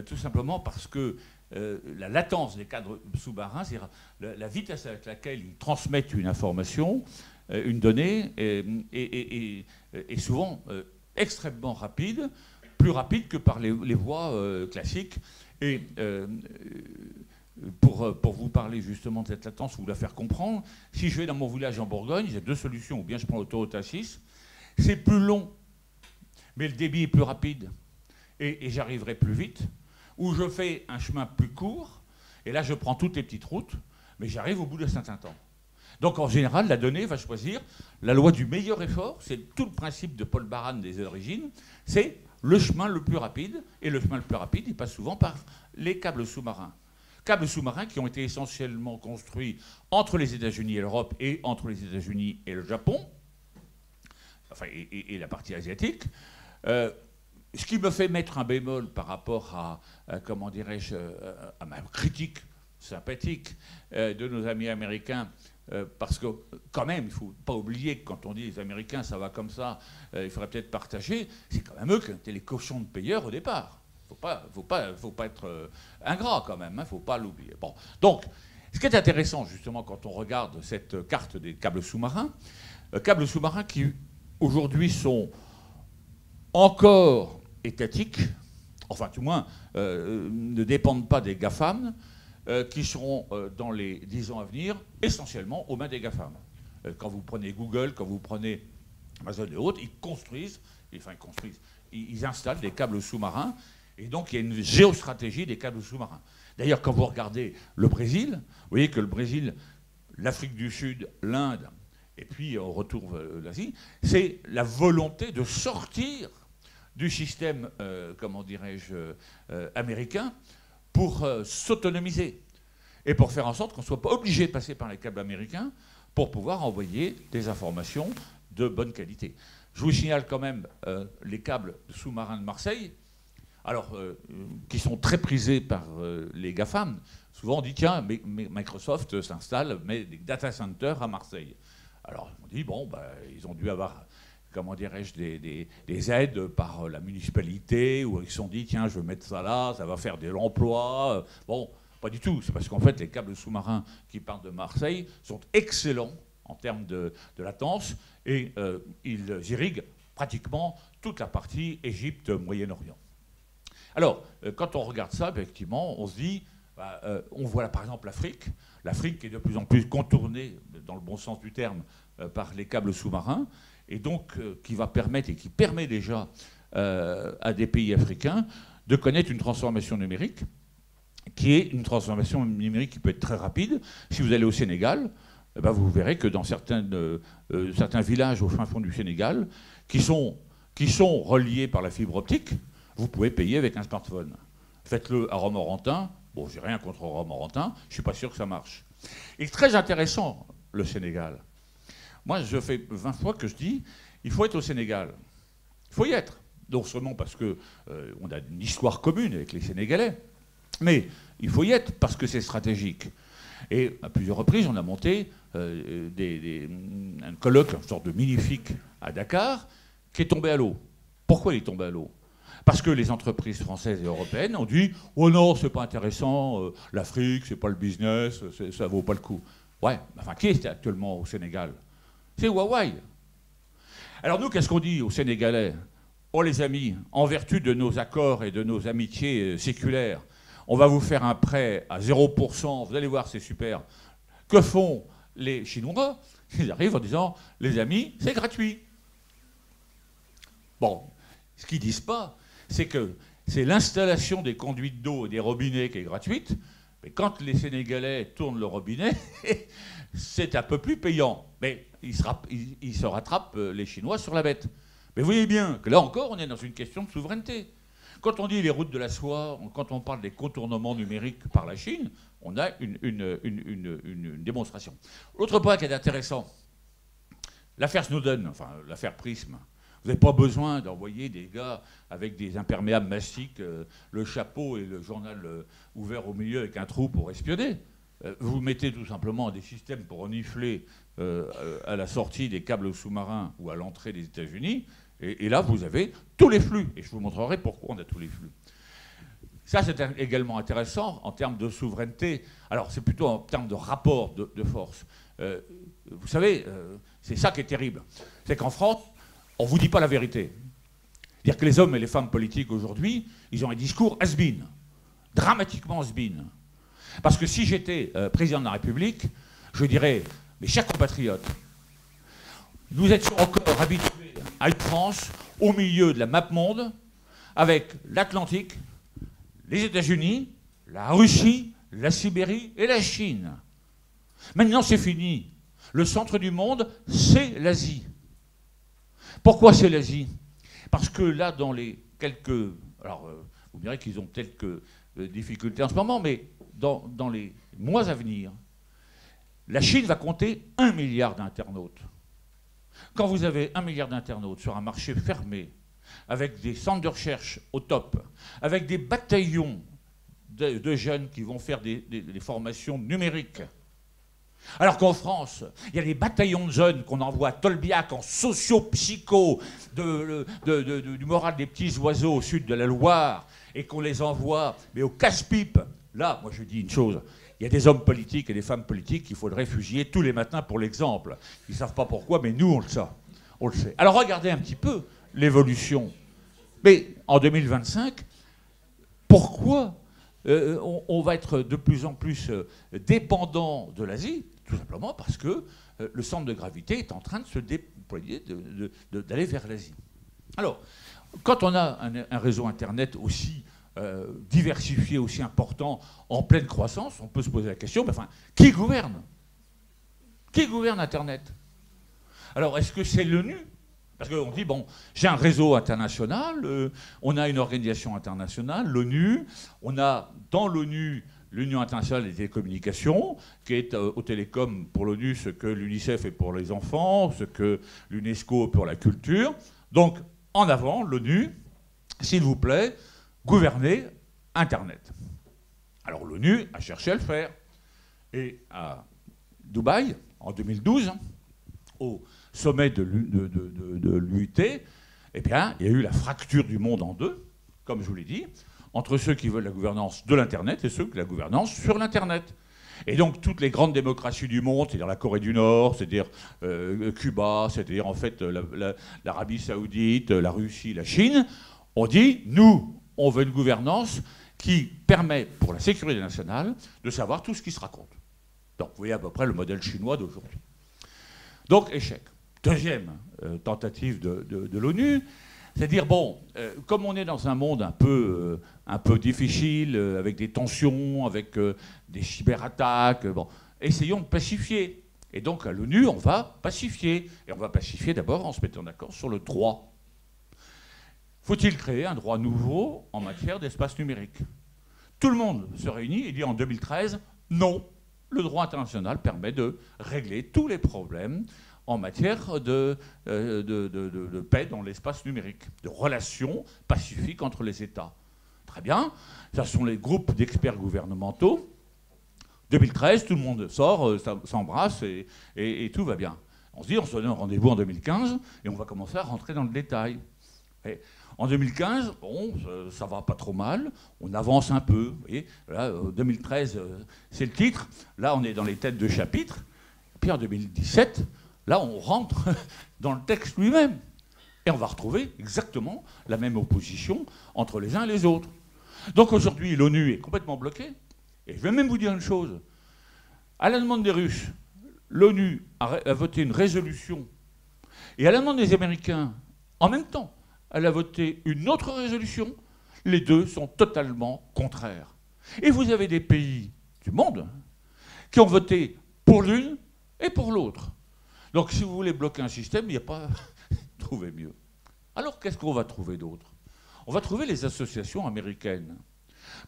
tout simplement parce que la latence des câbles sous-marins, c'est-à-dire la vitesse avec laquelle ils transmettent une information, une donnée, est souvent extrêmement rapide, plus rapide que par les voies classiques. Et pour vous parler justement de cette latence, vous la faire comprendre, si je vais dans mon village en Bourgogne, j'ai 2 solutions. Ou bien je prends l'autoroute A6, c'est plus long, mais le débit est plus rapide, et j'arriverai plus vite. Ou je fais un chemin plus court, et là je prends toutes les petites routes, mais j'arrive au bout d'un certain temps. Donc en général, la donnée va choisir la loi du meilleur effort, c'est tout le principe de Paul Baran des origines, c'est le chemin le plus rapide, et le chemin le plus rapide, il passe souvent par les câbles sous-marins. Câbles sous-marins qui ont été essentiellement construits entre les États-Unis et l'Europe, et entre les États-Unis et le Japon, enfin, et la partie asiatique. Ce qui me fait mettre un bémol par rapport à comment dirais-je, à ma critique sympathique de nos amis américains, parce que quand même, il ne faut pas oublier que quand on dit les Américains, ça va comme ça, il faudrait peut-être partager, c'est quand même eux qui étaient les cochons de payeurs au départ. Faut pas être ingrat quand même, il ne faut pas l'oublier. Bon. Donc, Ce qui est intéressant, justement, quand on regarde cette carte des câbles sous-marins qui, aujourd'hui, sont encore étatiques, enfin, tout moins, ne dépendent pas des GAFAM, qui seront, dans les 10 ans à venir, essentiellement aux mains des GAFAM. Quand vous prenez Google, quand vous prenez Amazon et autres, ils installent des câbles sous-marins, et donc il y a une géostratégie des câbles sous-marins. D'ailleurs, quand vous regardez le Brésil, vous voyez que le Brésil, l'Afrique du Sud, l'Inde, et puis on retrouve l'Asie, c'est la volonté de sortir du système, comment dirais-je, américain, pour s'autonomiser, et pour faire en sorte qu'on ne soit pas obligé de passer par les câbles américains pour pouvoir envoyer des informations de bonne qualité. Je vous signale quand même les câbles sous-marins de Marseille, alors, qui sont très prisés par les GAFAM. Souvent on dit, tiens, Microsoft s'installe, met des data centers à Marseille. Alors on dit, bon, bah, ils ont dû avoir, comment dirais-je, des aides par la municipalité, où ils se sont dit, tiens, je vais mettre ça là, ça va faire de l'emploi. Bon, pas du tout. C'est parce qu'en fait, les câbles sous-marins qui partent de Marseille sont excellents en termes de latence, et ils irriguent pratiquement toute la partie Égypte, Moyen-Orient. Alors, quand on regarde ça, effectivement, on se dit, on voit là, par exemple l'Afrique qui est de plus en plus contournée, dans le bon sens du terme, par les câbles sous-marins, et donc qui va permettre, et qui permet déjà à des pays africains de connaître une transformation numérique, qui est une transformation numérique qui peut être très rapide. Si vous allez au Sénégal, vous verrez que dans certains villages au fin fond du Sénégal, qui sont reliés par la fibre optique, vous pouvez payer avec un smartphone. Faites-le à Romorantin. Bon, j'ai rien contre Romorantin, je ne suis pas sûr que ça marche. Et très intéressant, le Sénégal. Moi, je fais 20 fois que je dis, il faut être au Sénégal. Il faut y être. Non seulement parce qu'on a une histoire commune avec les Sénégalais, mais il faut y être parce que c'est stratégique. Et à plusieurs reprises, on a monté un colloque, une sorte de mini-FIC à Dakar, qui est tombé à l'eau. Pourquoi il est tombé à l'eau ? Parce que les entreprises françaises et européennes ont dit « Oh non, c'est pas intéressant, l'Afrique, c'est pas le business, ça vaut pas le coup. » Ouais, enfin, qui est actuellement au Sénégal ? C'est Huawei. Alors nous, qu'est-ce qu'on dit aux Sénégalais ? Oh les amis, en vertu de nos accords et de nos amitiés séculaires, on va vous faire un prêt à 0%, vous allez voir, c'est super. Que font les Chinois ? Ils arrivent en disant « Les amis, c'est gratuit. » Bon, ce qu'ils ne disent pas, c'est que c'est l'installation des conduites d'eau et des robinets qui est gratuite, mais quand les Sénégalais tournent le robinet, c'est un peu plus payant. Mais ils se rattrapent, les Chinois, sur la bête. Mais vous voyez bien que là encore, on est dans une question de souveraineté. Quand on dit les routes de la soie, quand on parle des contournements numériques par la Chine, on a une démonstration. L'autre point qui est intéressant, l'affaire Snowden, enfin l'affaire Prism. Vous n'avez pas besoin d'envoyer des gars avec des imperméables mastiques, le chapeau et le journal ouvert au milieu avec un trou pour espionner. Vous mettez tout simplement des systèmes pour renifler à la sortie des câbles sous-marins ou à l'entrée des États-Unis. Et là, vous avez tous les flux. Et je vous montrerai pourquoi on a tous les flux. Ça, c'est également intéressant en termes de souveraineté. Alors, c'est plutôt en termes de rapport de force. Vous savez, c'est ça qui est terrible. C'est qu'en France, on ne vous dit pas la vérité. C'est-à-dire que les hommes et les femmes politiques aujourd'hui, ils ont un discours has-been, dramatiquement has-been. Parce que si j'étais président de la République, je dirais, mes chers compatriotes, nous étions encore habitués à une France au milieu de la map monde, avec l'Atlantique, les États-Unis, la Russie, la Sibérie et la Chine. Maintenant, c'est fini. Le centre du monde, c'est l'Asie. Pourquoi c'est l'Asie ? Parce que là, dans les quelques... Alors, vous me direz qu'ils ont quelques difficultés en ce moment, mais dans les mois à venir, la Chine va compter 1 milliard d'internautes. Quand vous avez 1 milliard d'internautes sur un marché fermé, avec des centres de recherche au top, avec des bataillons de jeunes qui vont faire des formations numériques, alors qu'en France, il y a des bataillons de jeunes qu'on envoie à Tolbiac en socio-psycho du moral des petits oiseaux au sud de la Loire et qu'on les envoie, mais au casse-pipe. Là, moi je dis une chose, il y a des hommes politiques et des femmes politiques qu'il faudrait fusiller tous les matins pour l'exemple. Ils ne savent pas pourquoi, mais nous, on le sait. On le sait. Alors regardez un petit peu l'évolution. Mais en 2025, pourquoi on va être de plus en plus dépendant de l'Asie? Tout simplement parce que le centre de gravité est en train de se déployer, d'aller vers l'Asie. Alors, quand on a un réseau Internet aussi diversifié, aussi important, en pleine croissance, on peut se poser la question, mais enfin, qui gouverne? Qui gouverne Internet? Alors, est-ce que c'est l'ONU? Parce qu'on dit, bon, j'ai un réseau international, on a une organisation internationale, l'ONU, on a dans l'ONU l'Union internationale des télécommunications, qui est aux télécoms pour l'ONU ce que l'UNICEF est pour les enfants, ce que l'UNESCO est pour la culture. Donc, en avant, l'ONU, s'il vous plaît, gouvernez Internet. Alors l'ONU a cherché à le faire. Et à Dubaï, en 2012, au sommet de l'UIT, eh bien, il y a eu la fracture du monde en deux, comme je vous l'ai dit, entre ceux qui veulent la gouvernance de l'Internet et ceux qui veulent la gouvernance sur l'Internet. Et donc toutes les grandes démocraties du monde, c'est-à-dire la Corée du Nord, c'est-à-dire Cuba, c'est-à-dire en fait l'Arabie Saoudite, la Russie, la Chine, ont dit, nous, on veut une gouvernance qui permet, pour la sécurité nationale, de savoir tout ce qui se raconte. Donc vous voyez à peu près le modèle chinois d'aujourd'hui. Donc échec. Deuxième tentative de l'ONU, c'est-à-dire, bon, comme on est dans un monde un peu difficile, avec des tensions, avec des cyberattaques, bon, essayons de pacifier. Et donc, à l'ONU, on va pacifier. Et on va pacifier d'abord en se mettant d'accord sur le droit. Faut-il créer un droit nouveau en matière d'espace numérique? Tout le monde se réunit et dit en 2013, non, le droit international permet de régler tous les problèmes en matière de paix dans l'espace numérique, de relations pacifiques entre les États. Très bien, ce sont les groupes d'experts gouvernementaux. 2013, tout le monde sort, s'embrasse et tout va bien. On se dit, on se donne un rendez-vous en 2015 et on va commencer à rentrer dans le détail. Et en 2015, bon, ça va pas trop mal, on avance un peu. Vous voyez, là, 2013, c'est le titre. Là, on est dans les têtes de chapitre. Puis en 2017, là, on rentre dans le texte lui-même. Et on va retrouver exactement la même opposition entre les uns et les autres. Donc aujourd'hui, l'ONU est complètement bloquée. Et je vais même vous dire une chose. À la demande des Russes, l'ONU a voté une résolution. Et à la demande des Américains, en même temps, elle a voté une autre résolution. Les deux sont totalement contraires. Et vous avez des pays du monde qui ont voté pour l'une et pour l'autre. Donc si vous voulez bloquer un système, il n'y a pas trouver mieux. Alors qu'est-ce qu'on va trouver d'autre? On va trouver les associations américaines.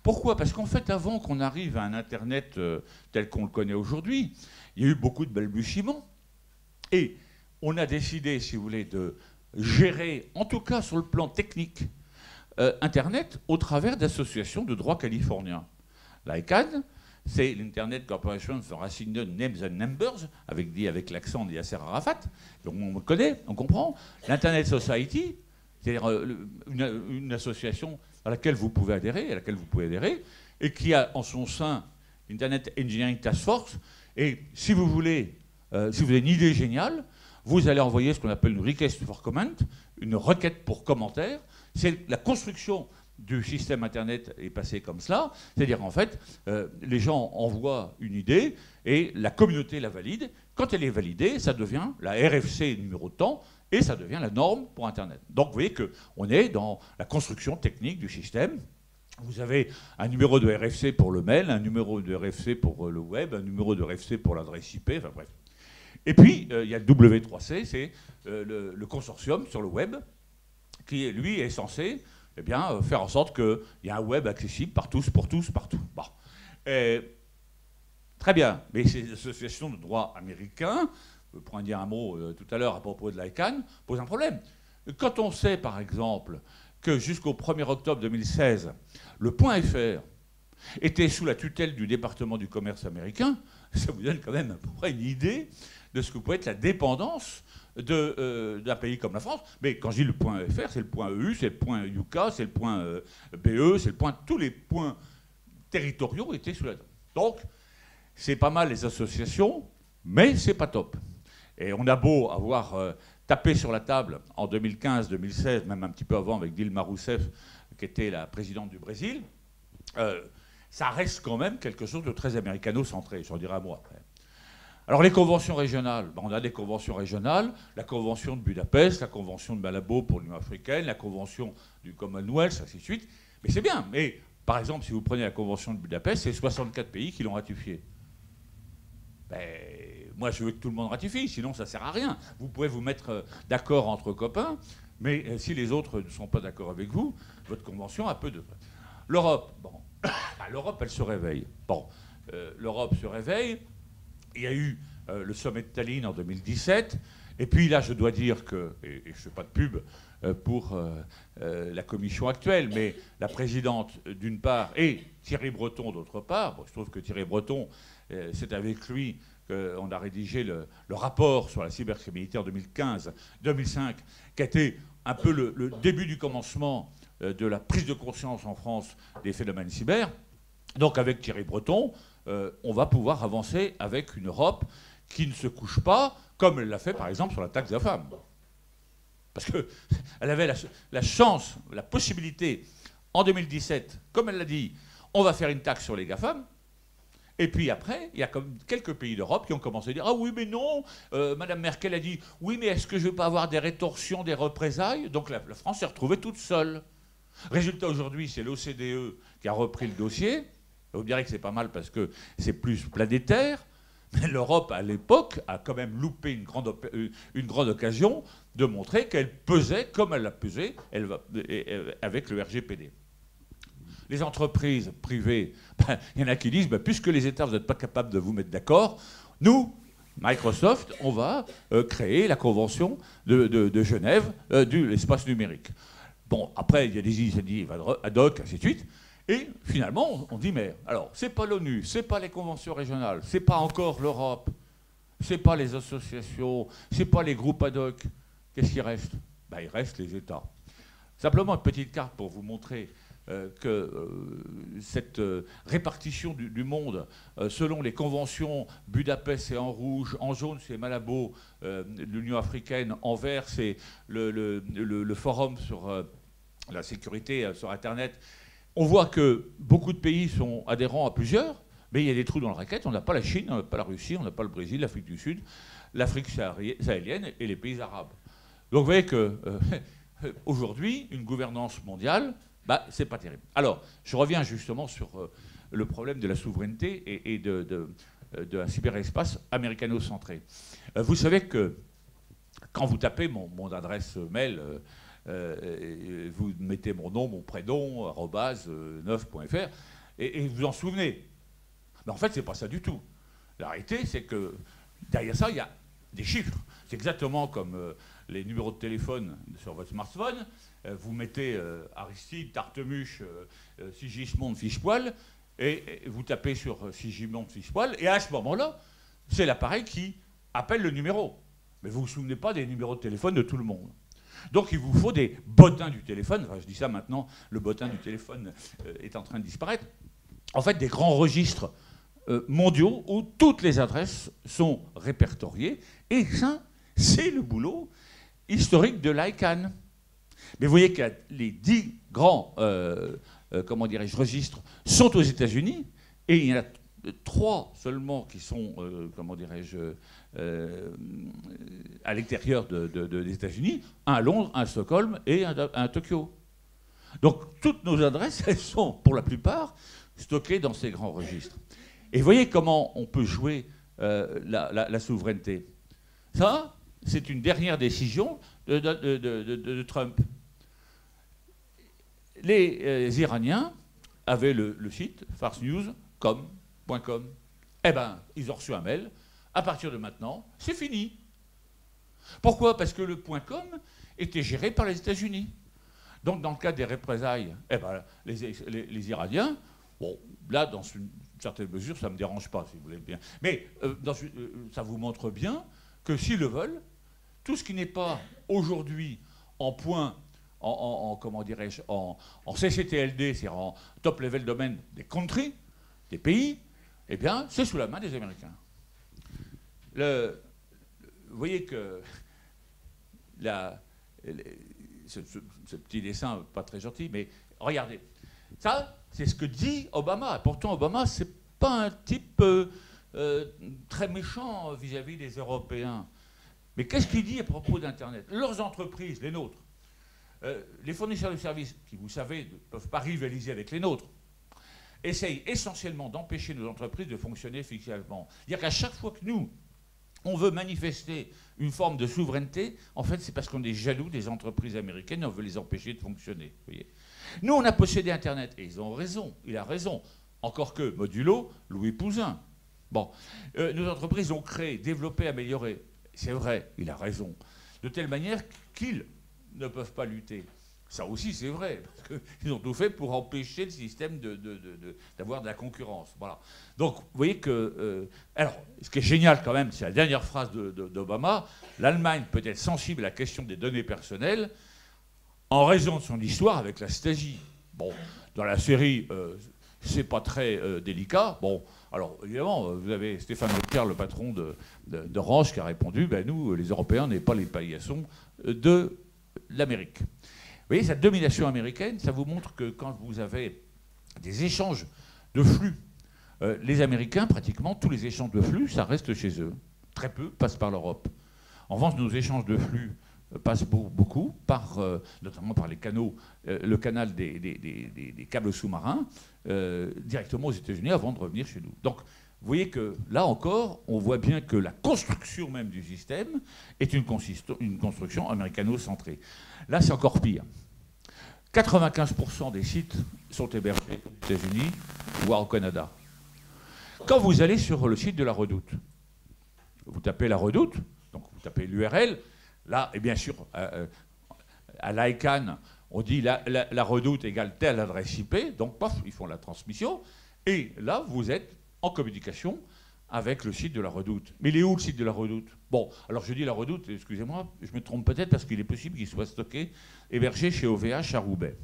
Pourquoi? Parce qu'en fait, avant qu'on arrive à un Internet tel qu'on le connaît aujourd'hui, il y a eu beaucoup de balbutiements. Et on a décidé, si vous voulez, de gérer, en tout cas sur le plan technique, Internet au travers d'associations de droit californien. L'ICANN, c'est l'Internet Corporation for Assigned Names and Numbers, avec l'accent de Yasser Arafat, donc on le connaît, on comprend. L'Internet Society, c'est-à-dire une association à laquelle vous pouvez adhérer, et qui a en son sein l'Internet Engineering Task Force. Et si vous voulez, si vous avez une idée géniale, vous allez envoyer ce qu'on appelle une request for comment, une requête pour commentaire. C'est la construction du système Internet est passée comme cela. C'est-à-dire, en fait, les gens envoient une idée et la communauté la valide. Quand elle est validée, ça devient la RFC numéro de temps et ça devient la norme pour Internet. Donc, vous voyez qu'on est dans la construction technique du système. Vous avez un numéro de RFC pour le mail, un numéro de RFC pour le web, un numéro de RFC pour l'adresse IP, enfin bref. Et puis, il y a le W3C, c'est le consortium sur le web, qui, lui, est censé faire en sorte qu'il y ait un web accessible par tous, pour tous, partout. Bon. Très bien, mais ces associations de droit américains, je pourrais dire un mot tout à l'heure à propos de l'ICANN, posent un problème. Quand on sait, par exemple, que jusqu'au 1er octobre 2016, le .fr était sous la tutelle du département du commerce américain, ça vous donne quand même à peu près une idée de ce que peut être la dépendance d'un pays comme la France. Mais quand je dis le .fr, c'est le .eu, c'est le .uk, c'est le .be, c'est le point... Tous les points territoriaux étaient sous la... Donc, c'est pas mal les associations, mais c'est pas top. Et on a beau avoir tapé sur la table en 2015, 2016, même un petit peu avant avec Dilma Rousseff, qui était la présidente du Brésil, ça reste quand même quelque chose de très américano-centré, j'en dirais un mot après. Alors les conventions régionales, on a des conventions régionales, la convention de Budapest, la convention de Malabo pour l'Union africaine, la convention du Commonwealth, ainsi de suite. Mais c'est bien. Mais par exemple, si vous prenez la convention de Budapest, c'est 64 pays qui l'ont ratifiée. Ben, moi, je veux que tout le monde ratifie, sinon ça ne sert à rien. Vous pouvez vous mettre d'accord entre copains, mais si les autres ne sont pas d'accord avec vous, votre convention a peu de... L'Europe, bon, l'Europe, elle se réveille. Bon, l'Europe se réveille. Il y a eu le sommet de Tallinn en 2017. Et puis là, je dois dire que, et je ne fais pas de pub pour la commission actuelle, mais la présidente d'une part et Thierry Breton d'autre part, bon, je trouve que Thierry Breton, c'est avec lui qu'on a rédigé le rapport sur la cybercriminalité en 2015-2005, qui a été un peu le début du commencement de la prise de conscience en France des phénomènes cyber. Donc avec Thierry Breton, on va pouvoir avancer avec une Europe qui ne se couche pas, comme elle l'a fait par exemple sur la taxe GAFAM. Parce qu'elle avait la chance, la possibilité, en 2017, comme elle l'a dit, on va faire une taxe sur les GAFAM. Et puis après, il y a comme quelques pays d'Europe qui ont commencé à dire « Ah oui, mais non !» Madame Merkel a dit « Oui, mais est-ce que je ne vais pas avoir des rétorsions, des représailles ?» Donc la France s'est retrouvée toute seule. Résultat, aujourd'hui, c'est l'OCDE qui a repris le dossier. Vous me direz que c'est pas mal parce que c'est plus planétaire. Mais l'Europe, à l'époque, a quand même loupé une grande occasion de montrer qu'elle pesait comme elle l'a pesé avec le RGPD. Les entreprises privées, il y en a qui disent, puisque les États, vous n'êtes pas capables de vous mettre d'accord, nous, Microsoft, on va créer la Convention de Genève de l'espace numérique. Bon, après, il y a des initiatives ad hoc, ainsi de suite. Et finalement, on dit, mais alors, c'est pas l'ONU, c'est pas les conventions régionales, c'est pas encore l'Europe, c'est pas les associations, c'est pas les groupes ad hoc. Qu'est-ce qui reste? Il reste les États. Simplement, une petite carte pour vous montrer que cette répartition du monde, selon les conventions, Budapest c'est en rouge, en jaune c'est Malabo, l'Union africaine, en vert c'est le forum sur la sécurité sur Internet. On voit que beaucoup de pays sont adhérents à plusieurs, mais il y a des trous dans la raquette. On n'a pas la Chine, on n'a pas la Russie, on n'a pas le Brésil, l'Afrique du Sud, l'Afrique sahélienne et les pays arabes. Donc vous voyez qu'aujourd'hui, une gouvernance mondiale, c'est pas terrible. Alors, je reviens justement sur le problème de la souveraineté et d'un cyberespace américano-centré. Vous savez que quand vous tapez mon adresse mail... vous mettez mon nom, mon prénom, @neuf.fr, et vous en souvenez. Mais en fait, c'est pas ça du tout. La réalité, c'est que derrière ça, il y a des chiffres. C'est exactement comme les numéros de téléphone sur votre smartphone. Vous mettez Aristide, Tartemuche, Sigismond, Fichepoil, et vous tapez sur Sigismond, Fichepoil, et à ce moment-là, c'est l'appareil qui appelle le numéro. Mais vous ne vous souvenez pas des numéros de téléphone de tout le monde. Donc il vous faut des bottins du téléphone. Enfin, je dis ça maintenant, le bottin du téléphone est en train de disparaître. En fait, des grands registres mondiaux où toutes les adresses sont répertoriées. Et ça, c'est le boulot historique de l'ICANN. Mais vous voyez que les 10 grands registres sont aux États-Unis, et il y en a 3 seulement qui sont, à l'extérieur des États-Unis, un à Londres, un à Stockholm et un à Tokyo. Donc toutes nos adresses, elles sont pour la plupart stockées dans ces grands registres. Et vous voyez comment on peut jouer la souveraineté. Ça, c'est une dernière décision de Trump. Les Iraniens avaient le site farsnews.com. Eh bien, ils ont reçu un mail. À partir de maintenant, c'est fini. Pourquoi? Parce que le .com était géré par les États-Unis. Donc, dans le cas des représailles, les Iraniens, bon, là, dans une certaine mesure, ça ne me dérange pas, si vous voulez bien. Mais ça vous montre bien que s'ils le veulent, tout ce qui n'est pas aujourd'hui en CCTLD, c'est-à-dire en top level domaine des countries, des pays, eh bien, c'est sous la main des Américains. Vous voyez que ce petit dessin, pas très gentil, mais regardez. Ça, c'est ce que dit Obama. Pourtant, Obama, c'est pas un type très méchant vis-à-vis des Européens. Mais qu'est-ce qu'il dit à propos d'Internet? Leurs entreprises, les nôtres, les fournisseurs de services, qui, vous savez, ne peuvent pas rivaliser avec les nôtres, essayent essentiellement d'empêcher nos entreprises de fonctionner efficacement. C'est-à-dire qu'à chaque fois que nous, on veut manifester une forme de souveraineté, en fait, c'est parce qu'on est jaloux des entreprises américaines et on veut les empêcher de fonctionner. Vous voyez. Nous, on a possédé Internet, et ils ont raison, il a raison. Encore que, modulo, Louis Pouzin. Bon, nos entreprises ont créé, développé, amélioré. C'est vrai, il a raison. De telle manière qu'ils ne peuvent pas lutter. Ça aussi, c'est vrai, parce qu'ils ont tout fait pour empêcher le système d'avoir de la concurrence. Voilà. Donc, vous voyez que... alors, ce qui est génial quand même, c'est la dernière phrase d'Obama. L'Allemagne peut être sensible à la question des données personnelles en raison de son histoire avec la Stasi. Bon, dans la série, c'est pas très délicat. Bon, alors, évidemment, vous avez Stéphane Leclerc, le patron d'Orange, qui a répondu, ben, nous, les Européens, n'est pas les paillassons de l'Amérique. Vous voyez, cette domination américaine, ça vous montre que quand vous avez des échanges de flux, les Américains, pratiquement tous les échanges de flux, ça reste chez eux. Très peu passent par l'Europe. En revanche, nos échanges de flux passent beaucoup, notamment par les canaux, le canal des câbles sous-marins, directement aux États-Unis avant de revenir chez nous. Donc, vous voyez que là encore, on voit bien que la construction même du système est une construction américano-centrée. Là, c'est encore pire. 95% des sites sont hébergés aux États-Unis, voire au Canada. Quand vous allez sur le site de la Redoute, vous tapez la Redoute, donc vous tapez l'URL, là, et bien sûr, à l'ICANN, on dit la Redoute égale telle adresse IP, donc paf, ils font la transmission, et là, vous êtes en communication avec le site de la Redoute. Mais il est où le site de la Redoute? Bon, alors je dis la Redoute, excusez-moi, je me trompe peut-être parce qu'il est possible qu'il soit stocké, hébergé chez OVH à Roubaix,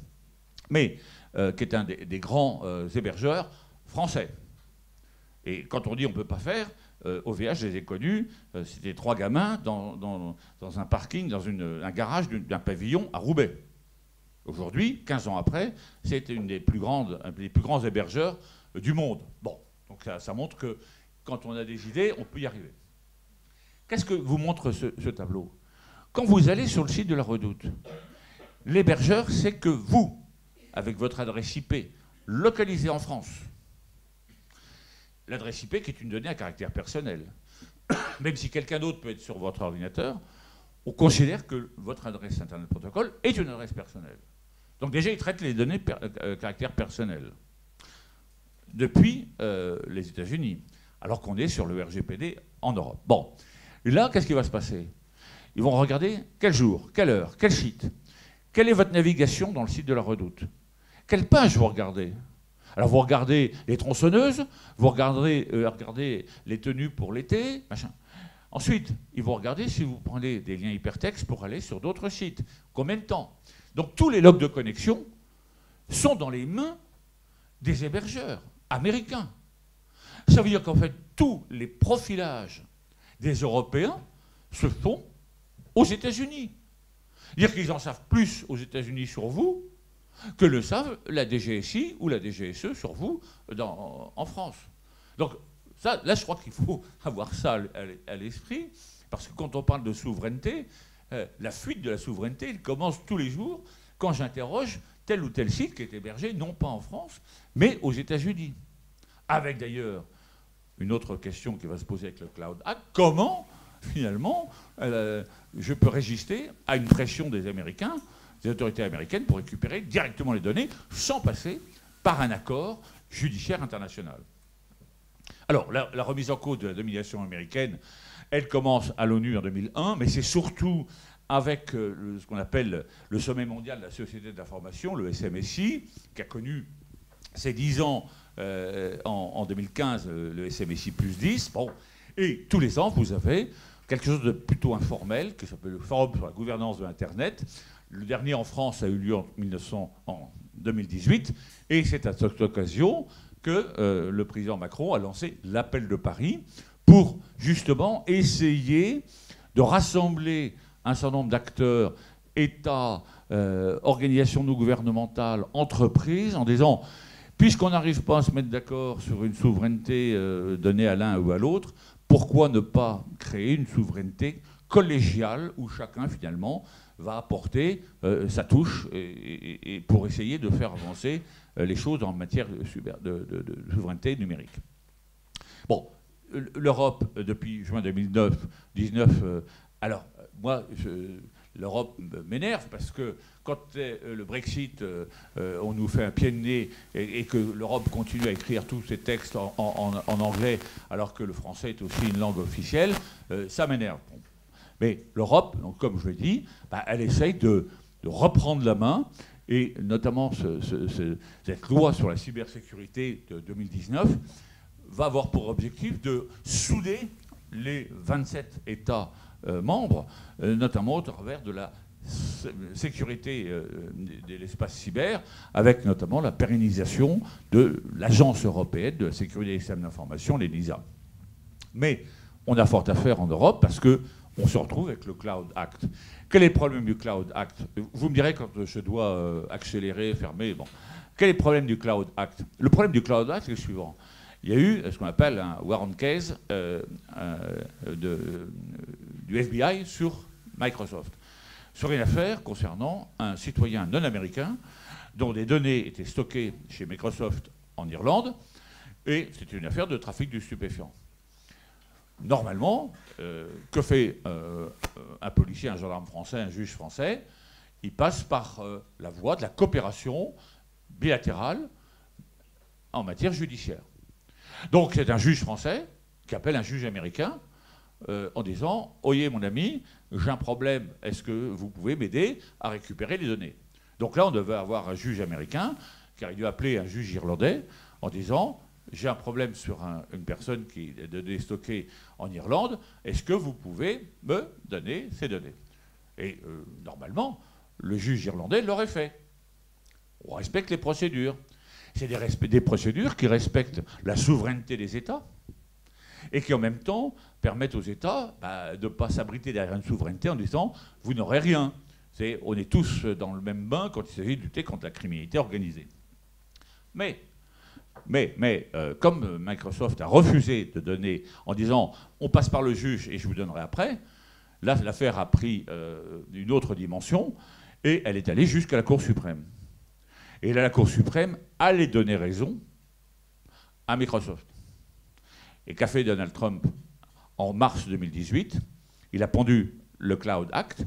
mais qui est un des grands hébergeurs français. Et quand on dit on ne peut pas faire, OVH, je les ai connus, c'était 3 gamins dans un parking, dans un garage d'un pavillon à Roubaix. Aujourd'hui, 15 ans après, c'est un des plus grands hébergeurs du monde. Bon, donc ça montre que quand on a des idées, on peut y arriver. Qu'est-ce que vous montre ce tableau? Quand vous allez sur le site de la Redoute, l'hébergeur, c'est que vous, avec votre adresse IP localisée en France, l'adresse IP qui est une donnée à caractère personnel, même si quelqu'un d'autre peut être sur votre ordinateur, on considère que votre adresse Internet Protocol est une adresse personnelle. Donc déjà, il traite les données caractère personnel depuis les États-Unis, alors qu'on est sur le RGPD en Europe. Bon, et là, qu'est-ce qui va se passer? Ils vont regarder quel jour, quelle heure, quel site, quelle est votre navigation dans le site de la Redoute, quelle page vous regardez. Alors vous regardez les tronçonneuses, vous regardez les tenues pour l'été, machin. Ensuite, ils vont regarder si vous prenez des liens hypertextes pour aller sur d'autres sites. Combien de temps? Donc tous les logs de connexion sont dans les mains des hébergeurs américains. Ça veut dire qu'en fait, tous les profilages des Européens se font aux États-Unis. C'est-à-dire qu'ils en savent plus aux États-Unis sur vous que le savent la DGSI ou la DGSE sur vous en France. Donc ça, là, je crois qu'il faut avoir ça à l'esprit, parce que quand on parle de souveraineté, la fuite de la souveraineté, elle commence tous les jours quand j'interroge tel ou tel site qui est hébergé, non pas en France, mais aux États-Unis. Avec d'ailleurs une autre question qui va se poser avec le Cloud Act, comment, finalement, je peux résister à une pression des Américains, des autorités américaines, pour récupérer directement les données sans passer par un accord judiciaire international. Alors, la remise en cause de la domination américaine, elle commence à l'ONU en 2001, mais c'est surtout avec ce qu'on appelle le sommet mondial de la société de l'information, le SMSI, qui a connu ses 10 ans en 2015, le SMSI plus 10. Bon, et tous les ans, vous avez quelque chose de plutôt informel, qui s'appelle le Forum sur la gouvernance de l'Internet. Le dernier en France a eu lieu en 2018, et c'est à cette occasion que le président Macron a lancé l'appel de Paris pour justement essayer de rassembler un certain nombre d'acteurs, États, organisations non gouvernementales, entreprises, en disant, puisqu'on n'arrive pas à se mettre d'accord sur une souveraineté donnée à l'un ou à l'autre, pourquoi ne pas créer une souveraineté collégiale où chacun, finalement, va apporter sa touche et pour essayer de faire avancer les choses en matière de souveraineté numérique. Bon, l'Europe, depuis juin 2019, alors, moi, l'Europe m'énerve parce que quand le Brexit, on nous fait un pied de nez et que l'Europe continue à écrire tous ses textes en anglais alors que le français est aussi une langue officielle, ça m'énerve. Mais l'Europe, donc, comme je l'ai dit, elle essaye de reprendre la main, et notamment cette loi sur la cybersécurité de 2019 va avoir pour objectif de souder les 27 États membres, notamment au travers de la sécurité de l'espace cyber, avec notamment la pérennisation de l'Agence européenne de la sécurité des systèmes d'information, l'ENISA. Mais on a fort à faire en Europe parce qu'on se retrouve avec le Cloud Act. Quel est le problème du Cloud Act? Vous me direz quand je dois accélérer, fermer. Bon. Quel est le problème du Cloud Act? Le problème du Cloud Act est le suivant. Il y a eu ce qu'on appelle un warrant case du FBI sur Microsoft, sur une affaire concernant un citoyen non américain dont des données étaient stockées chez Microsoft en Irlande, et c'était une affaire de trafic de stupéfiants. Normalement, que fait un policier, un gendarme français, un juge français? Il passe par la voie de la coopération bilatérale en matière judiciaire. Donc c'est un juge français qui appelle un juge américain en disant « Oyez mon ami, j'ai un problème, est-ce que vous pouvez m'aider à récupérer les données ?» Donc là on devait avoir un juge américain qui aurait dû appeler un juge irlandais en disant « J'ai un problème sur une personne qui a des données stockées en Irlande, est-ce que vous pouvez me donner ces données ?» Et normalement, le juge irlandais l'aurait fait. On respecte les procédures. C'est des procédures qui respectent la souveraineté des États et qui en même temps permettent aux États de ne pas s'abriter derrière une souveraineté en disant « vous n'aurez rien ». On est tous dans le même bain quand il s'agit de lutter contre la criminalité organisée. Mais comme Microsoft a refusé de donner en disant « on passe par le juge et je vous donnerai après », là l'affaire a pris une autre dimension et elle est allée jusqu'à la Cour suprême. Et là, la Cour suprême allait donner raison à Microsoft. Et qu'a fait Donald Trump en mars 2018? Il a pondu le Cloud Act,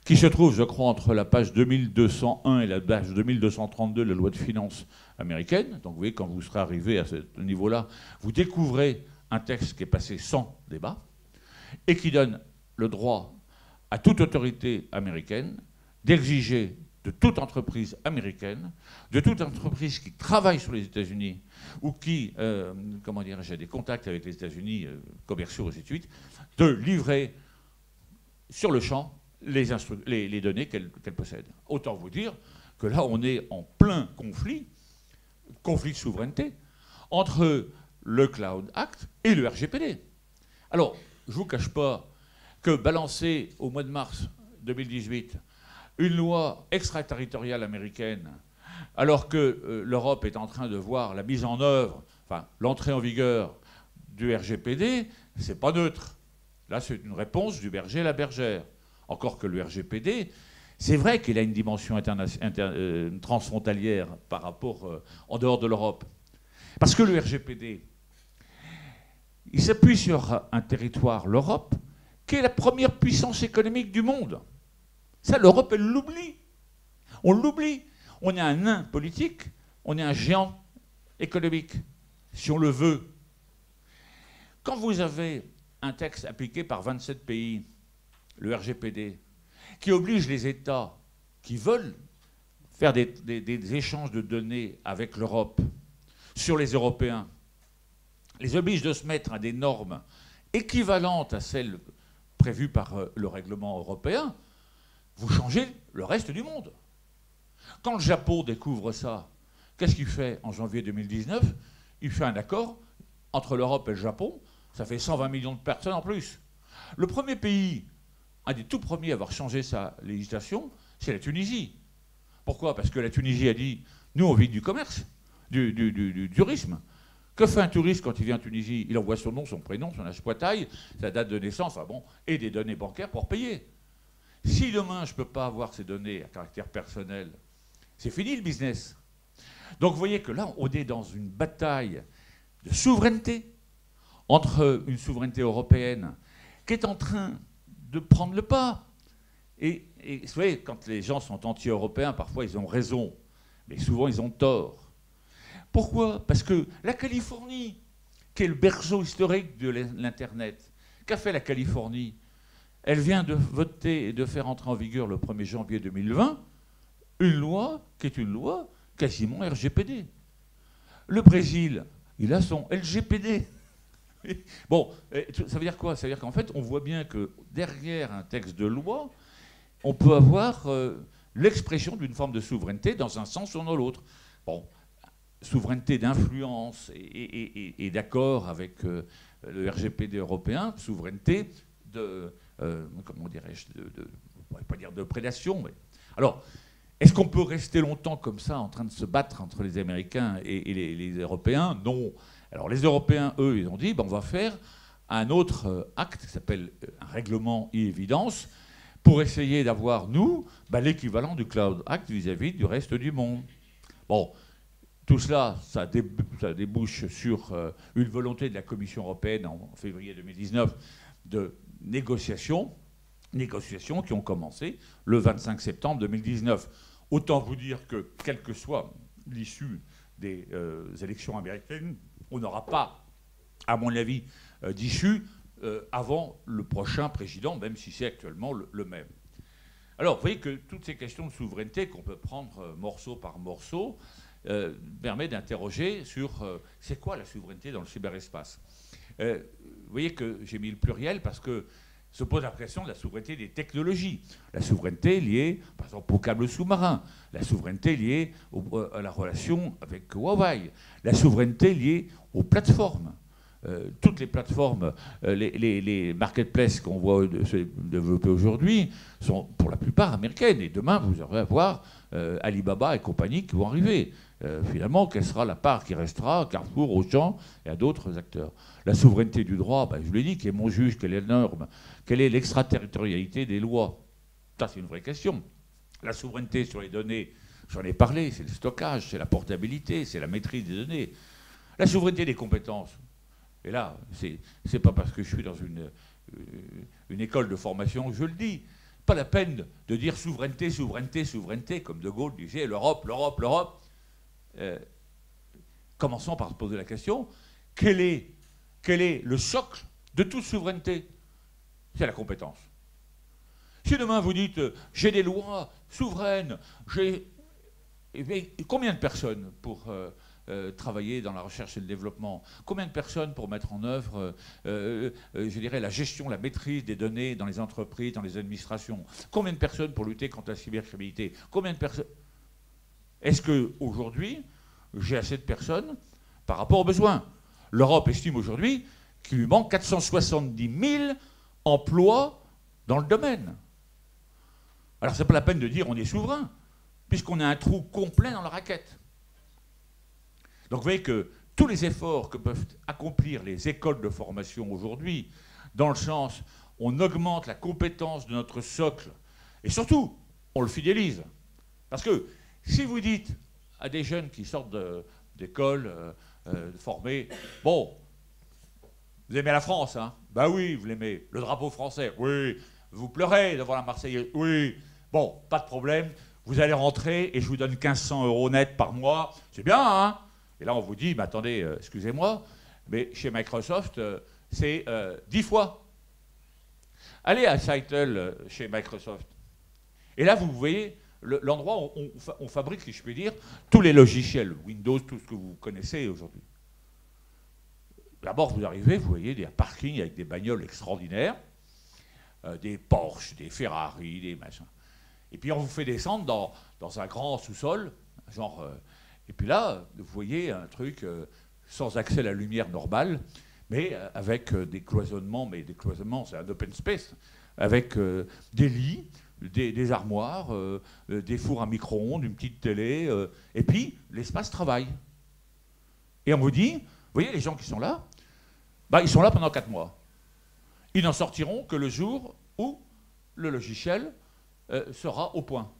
qui se trouve, je crois, entre la page 2201 et la page 2232 de la loi de finances américaine. Donc vous voyez, quand vous serez arrivé à ce niveau-là, vous découvrez un texte qui est passé sans débat et qui donne le droit à toute autorité américaine d'exiger de toute entreprise américaine, de toute entreprise qui travaille sur les États-Unis ou qui, comment dirais-je, a des contacts avec les États-Unis, commerciaux, et ainsi de suite, de livrer sur le champ les données qu'elle possède. Autant vous dire que là, on est en plein conflit de souveraineté, entre le Cloud Act et le RGPD. Alors, je ne vous cache pas que balancer au mois de mars 2018 une loi extraterritoriale américaine, alors que l'Europe est en train de voir la mise en œuvre, enfin l'entrée en vigueur du RGPD, c'est pas neutre. Là, c'est une réponse du berger à la bergère. Encore que le RGPD, c'est vrai qu'il a une dimension transfrontalière par rapport en dehors de l'Europe. Parce que le RGPD, il s'appuie sur un territoire, l'Europe, qui est la première puissance économique du monde. Ça, l'Europe, elle l'oublie. On l'oublie. On est un nain politique, on est un géant économique, si on le veut. Quand vous avez un texte appliqué par 27 pays, le RGPD, qui oblige les États qui veulent faire des échanges de données avec l'Europe sur les Européens, les oblige de se mettre à des normes équivalentes à celles prévues par le règlement européen, vous changez le reste du monde. Quand le Japon découvre ça, qu'est-ce qu'il fait en janvier 2019? il fait un accord entre l'Europe et le Japon, ça fait 120 millions de personnes en plus. Le premier pays, un des tout premiers à avoir changé sa législation, c'est la Tunisie. Pourquoi? Parce que la Tunisie a dit, nous on vit du commerce, du tourisme. Que fait un touriste quand il vient en Tunisie? Il envoie son nom, son prénom, son âge poitaille, sa date de naissance, et des données bancaires pour payer. Si demain je ne peux pas avoir ces données à caractère personnel, c'est fini le business. Donc vous voyez que là, on est dans une bataille de souveraineté entre une souveraineté européenne qui est en train de prendre le pas. Et vous voyez, quand les gens sont anti-européens, parfois ils ont raison, mais souvent ils ont tort. Pourquoi? Parce que la Californie, qui est le berceau historique de l'Internet, qu'a fait la Californie? Elle vient de voter et de faire entrer en vigueur le 1er janvier 2020 une loi qui est une loi quasiment RGPD. Le Brésil, il a son LGPD. Bon, ça veut dire quoi? Ça veut dire qu'en fait, on voit bien que derrière un texte de loi, on peut avoir l'expression d'une forme de souveraineté dans un sens ou dans l'autre. Bon, souveraineté d'influence et d'accord avec le RGPD européen, souveraineté de, comment dirais-je, je ne pourrais pas dire de prédation, mais... Alors, est-ce qu'on peut rester longtemps comme ça en train de se battre entre les Américains et les Européens? Non. Alors les Européens, eux, ils ont dit, on va faire un autre acte qui s'appelle un règlement e-évidence pour essayer d'avoir, nous, l'équivalent du Cloud Act vis-à-vis du reste du monde. Bon, tout cela, ça débouche sur une volonté de la Commission européenne en février 2019 de négociations qui ont commencé le 25 septembre 2019. Autant vous dire que, quelle que soit l'issue des élections américaines, on n'aura pas, à mon avis, d'issue avant le prochain président, même si c'est actuellement le même. Alors, vous voyez que toutes ces questions de souveraineté qu'on peut prendre morceau par morceau permet d'interroger sur c'est quoi la souveraineté dans le cyberespace. Vous voyez que j'ai mis le pluriel parce que se pose la question de la souveraineté des technologies. La souveraineté liée, par exemple, aux câbles sous-marins. La souveraineté liée à la relation avec Huawei. La souveraineté liée aux plateformes. Toutes les plateformes, les marketplaces qu'on voit se développer aujourd'hui sont pour la plupart américaines. Et demain, vous aurez à voir Alibaba et compagnie qui vont arriver. Finalement, quelle sera la part qui restera à Carrefour, Auchan et à d'autres acteurs? La souveraineté du droit, je vous l'ai dit, qui est mon juge, quelle est la norme, quelle est l'extraterritorialité des lois? Ça, c'est une vraie question. La souveraineté sur les données, j'en ai parlé, c'est le stockage, c'est la portabilité, c'est la maîtrise des données. La souveraineté des compétences. Et là, c'est pas parce que je suis dans une école de formation que je le dis. Pas la peine de dire souveraineté, souveraineté, souveraineté, comme De Gaulle disait, l'Europe, l'Europe, l'Europe. Commençons par se poser la question, quel est le socle de toute souveraineté? C'est la compétence. Si demain vous dites, j'ai des lois souveraines, combien de personnes pour travailler dans la recherche et le développement? Combien de personnes pour mettre en œuvre, je dirais, la gestion, la maîtrise des données dans les entreprises, dans les administrations? Combien de personnes pour lutter contre la cybercriminalité? Combien de personnes? Est-ce qu'aujourd'hui, j'ai assez de personnes par rapport aux besoins? L'Europe estime aujourd'hui qu'il lui manque 470 000 emplois dans le domaine. Alors, ce n'est pas la peine de dire on est souverain, puisqu'on a un trou complet dans la raquette. Donc, vous voyez que tous les efforts que peuvent accomplir les écoles de formation aujourd'hui, dans le sens on augmente la compétence de notre socle, et surtout, on le fidélise. Parce que si vous dites à des jeunes qui sortent d'école formés, bon, vous aimez la France, hein? Ben oui, vous l'aimez. Le drapeau français, oui. Vous pleurez devant la Marseillaise, oui. Bon, pas de problème. Vous allez rentrer et je vous donne 1 500 € net par mois. C'est bien, hein? Et là, on vous dit, mais attendez, excusez-moi, mais chez Microsoft, c'est 10 fois. Allez à Seattle, chez Microsoft. Et là, vous voyez l'endroit où on fabrique, si je puis dire, tous les logiciels, Windows, tout ce que vous connaissez aujourd'hui. D'abord, vous arrivez, vous voyez des parkings avec des bagnoles extraordinaires, des Porsche, des Ferrari, des machins. Et puis on vous fait descendre dans un grand sous-sol, genre... et puis là, vous voyez un truc sans accès à la lumière normale, mais avec des cloisonnements, mais des cloisonnements, c'est un open space, avec des lits, des armoires, des fours à micro-ondes, une petite télé, et puis l'espace travail. Et on vous dit, vous voyez les gens qui sont là, bah, ils sont là pendant 4 mois. Ils n'en sortiront que le jour où le logiciel sera au point.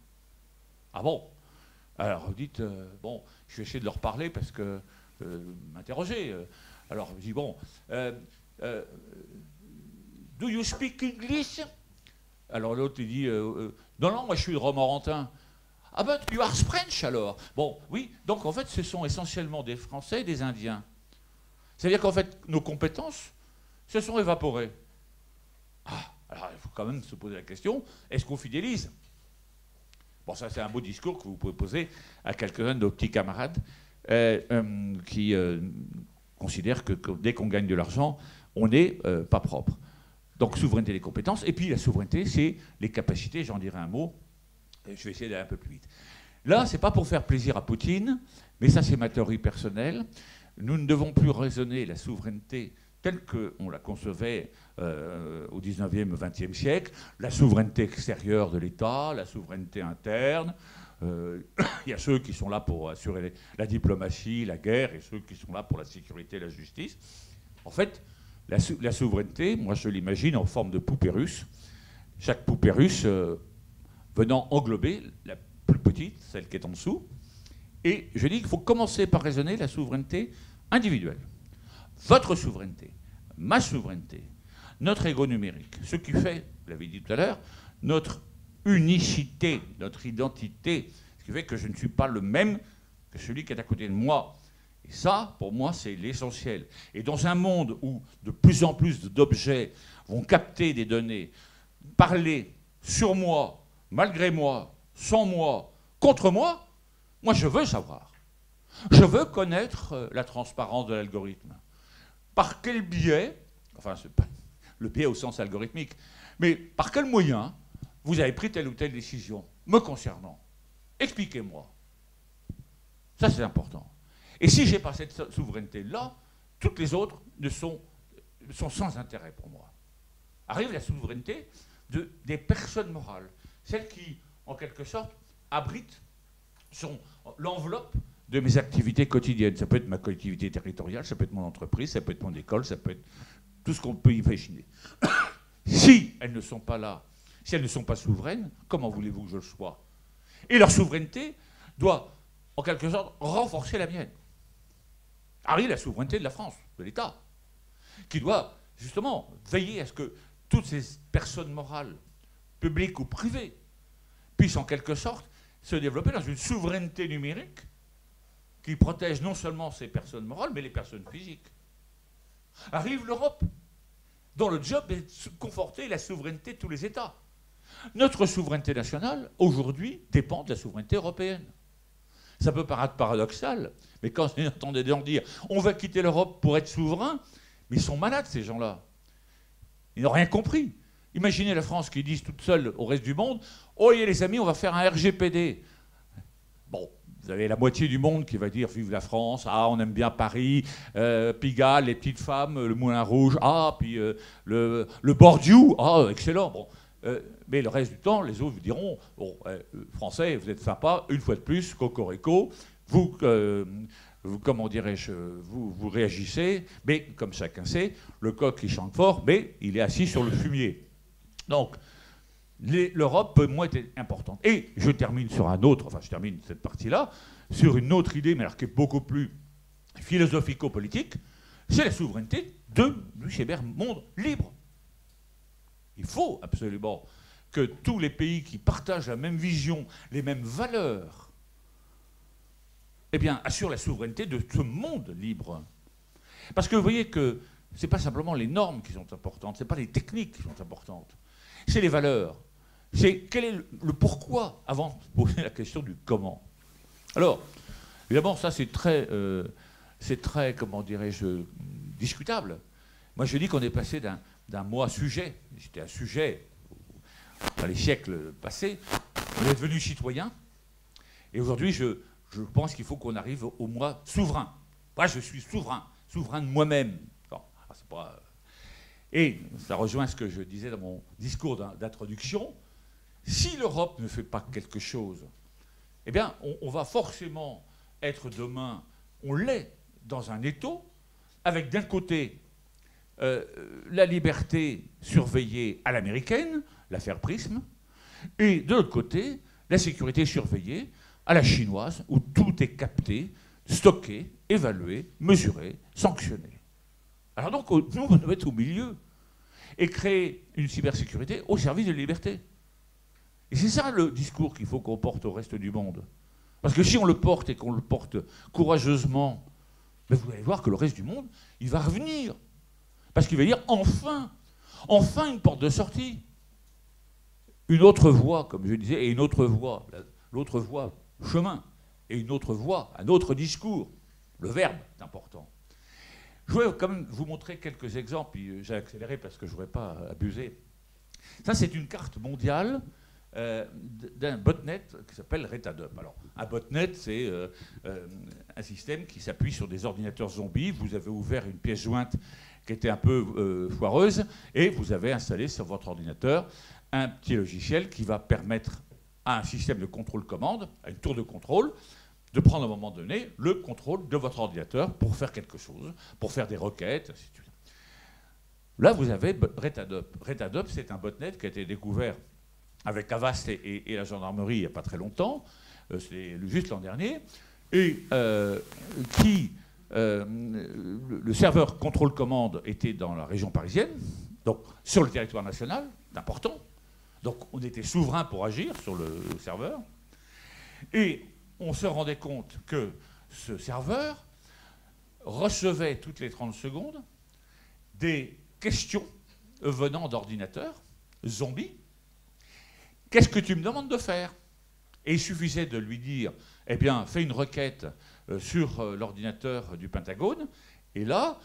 Ah bon? Alors vous dites, bon, je vais essayer de leur parler parce que m'interroger. Alors je dis, bon, do you speak English? Alors l'autre il dit, non, non, moi je suis de Romorantin. Ah ben, you are French alors. Bon, oui, donc en fait ce sont essentiellement des Français et des Indiens. C'est-à-dire qu'en fait nos compétences se sont évaporées. Ah, alors il faut quand même se poser la question, est-ce qu'on fidélise? Bon, ça c'est un beau discours que vous pouvez poser à quelques-uns de nos petits camarades qui considèrent que dès qu'on gagne de l'argent, on n'est pas propre. Donc souveraineté des compétences, et puis la souveraineté, c'est les capacités, j'en dirai un mot, et je vais essayer d'aller un peu plus vite. Là, c'est pas pour faire plaisir à Poutine, mais ça c'est ma théorie personnelle. Nous ne devons plus raisonner la souveraineté telle qu'on la concevait au 19e et 20e siècle, la souveraineté extérieure de l'État, la souveraineté interne. Il y a ceux qui sont là pour assurer la diplomatie, la guerre, et ceux qui sont là pour la sécurité et la justice. En fait, la souveraineté, moi je l'imagine en forme de poupée russe, chaque poupée russe venant englober la plus petite, celle qui est en dessous. Et je dis qu'il faut commencer par raisonner la souveraineté individuelle. Votre souveraineté, ma souveraineté, notre ego numérique, ce qui fait, vous l'avez dit tout à l'heure, notre unicité, notre identité, ce qui fait que je ne suis pas le même que celui qui est à côté de moi. Et ça, pour moi, c'est l'essentiel. Et dans un monde où de plus en plus d'objets vont capter des données, parler sur moi, malgré moi, sans moi, contre moi, moi je veux savoir. Je veux connaître la transparence de l'algorithme. Par quel biais, enfin c'est pas le biais au sens algorithmique, mais par quel moyen vous avez pris telle ou telle décision me concernant? Expliquez-moi. Ça c'est important. Et si je n'ai pas cette souveraineté-là, toutes les autres sont sans intérêt pour moi. Arrive la souveraineté des personnes morales, celles qui, en quelque sorte, abritent l'enveloppe de mes activités quotidiennes. Ça peut être ma collectivité territoriale, ça peut être mon entreprise, ça peut être mon école, ça peut être tout ce qu'on peut imaginer. Si elles ne sont pas là, si elles ne sont pas souveraines, comment voulez-vous que je le sois? Et leur souveraineté doit, en quelque sorte, renforcer la mienne. Arrive la souveraineté de la France, de l'État, qui doit, justement, veiller à ce que toutes ces personnes morales, publiques ou privées, puissent, en quelque sorte, se développer dans une souveraineté numérique qui protège non seulement ces personnes morales, mais les personnes physiques. Arrive l'Europe, dont le job est de conforter la souveraineté de tous les États. Notre souveraineté nationale, aujourd'hui, dépend de la souveraineté européenne. Ça peut paraître paradoxal, mais quand vous entendez des gens dire « on va quitter l'Europe pour être souverain », mais ils sont malades, ces gens-là. Ils n'ont rien compris. Imaginez la France qui dit toute seule au reste du monde « oh, les amis, on va faire un RGPD ». Bon, vous avez la moitié du monde qui va dire « vive la France, ah, on aime bien Paris, Pigalle, les petites femmes, le Moulin Rouge, ah, puis le Bordiou, ah, excellent ». Bon. Mais le reste du temps, les autres vous diront bon, Français, vous êtes sympa, une fois de plus, cocorico, vous comment dirais-je, vous réagissez, mais comme chacun sait, le coq il chante fort, mais il est assis sur le fumier. Donc, l'Europe peut moins être importante. Et je termine sur un autre, enfin je termine cette partie-là, sur une autre idée, mais alors qui est beaucoup plus philosophico-politique, c'est la souveraineté du cybermonde libre. Il faut absolument que tous les pays qui partagent la même vision, les mêmes valeurs, eh bien, assurent la souveraineté de ce monde libre. Parce que vous voyez que ce n'est pas simplement les normes qui sont importantes, ce n'est pas les techniques qui sont importantes, c'est les valeurs. C'est quel est le pourquoi avant de poser la question du comment. Alors, évidemment, ça c'est très, comment dirais-je, discutable. Moi je dis qu'on est passé d'un moi sujet, j'étais un sujet dans les siècles passés, on est devenu citoyen, et aujourd'hui je pense qu'il faut qu'on arrive au moi souverain. Moi, je suis souverain, souverain de moi-même. Bon, c'est pas... Et ça rejoint ce que je disais dans mon discours d'introduction. Si l'Europe ne fait pas quelque chose, eh bien, on va forcément être demain, on l'est, dans un étau, avec d'un côté la liberté surveillée à l'américaine, l'affaire Prism, et de l'autre côté, la sécurité surveillée à la chinoise, où tout est capté, stocké, évalué, mesuré, sanctionné. Alors donc, nous, on doit être au milieu et créer une cybersécurité au service de la liberté. Et c'est ça le discours qu'il faut qu'on porte au reste du monde. Parce que si on le porte et qu'on le porte courageusement, ben vous allez voir que le reste du monde, il va revenir. Parce qu'il va dire enfin, enfin une porte de sortie. Une autre voie, comme je disais, et une autre voie, l'autre voie, chemin, et une autre voie, un autre discours. Le verbe est important. Je voudrais quand même vous montrer quelques exemples, puis j'ai accéléré parce que je ne voudrais pas abuser. Ça, c'est une carte mondiale d'un botnet qui s'appelle RetaDup. Alors, un botnet, c'est un système qui s'appuie sur des ordinateurs zombies. Vous avez ouvert une pièce jointe qui était un peu foireuse, et vous avez installé sur votre ordinateur un petit logiciel qui va permettre à un système de contrôle-commande, à une tour de contrôle, de prendre à un moment donné le contrôle de votre ordinateur pour faire quelque chose, pour faire des requêtes, ainsi de suite. Là, vous avez RetaDup. RetaDup, c'est un botnet qui a été découvert avec Avast et la gendarmerie il n'y a pas très longtemps, c'est juste l'an dernier, et le serveur contrôle-commande était dans la région parisienne, donc sur le territoire national, c'est important. Donc on était souverain pour agir sur le serveur. Et on se rendait compte que ce serveur recevait toutes les 30 secondes des questions venant d'ordinateurs zombies. Qu'est-ce que tu me demandes de faire? Et il suffisait de lui dire, eh bien, fais une requête sur l'ordinateur du Pentagone. Et là,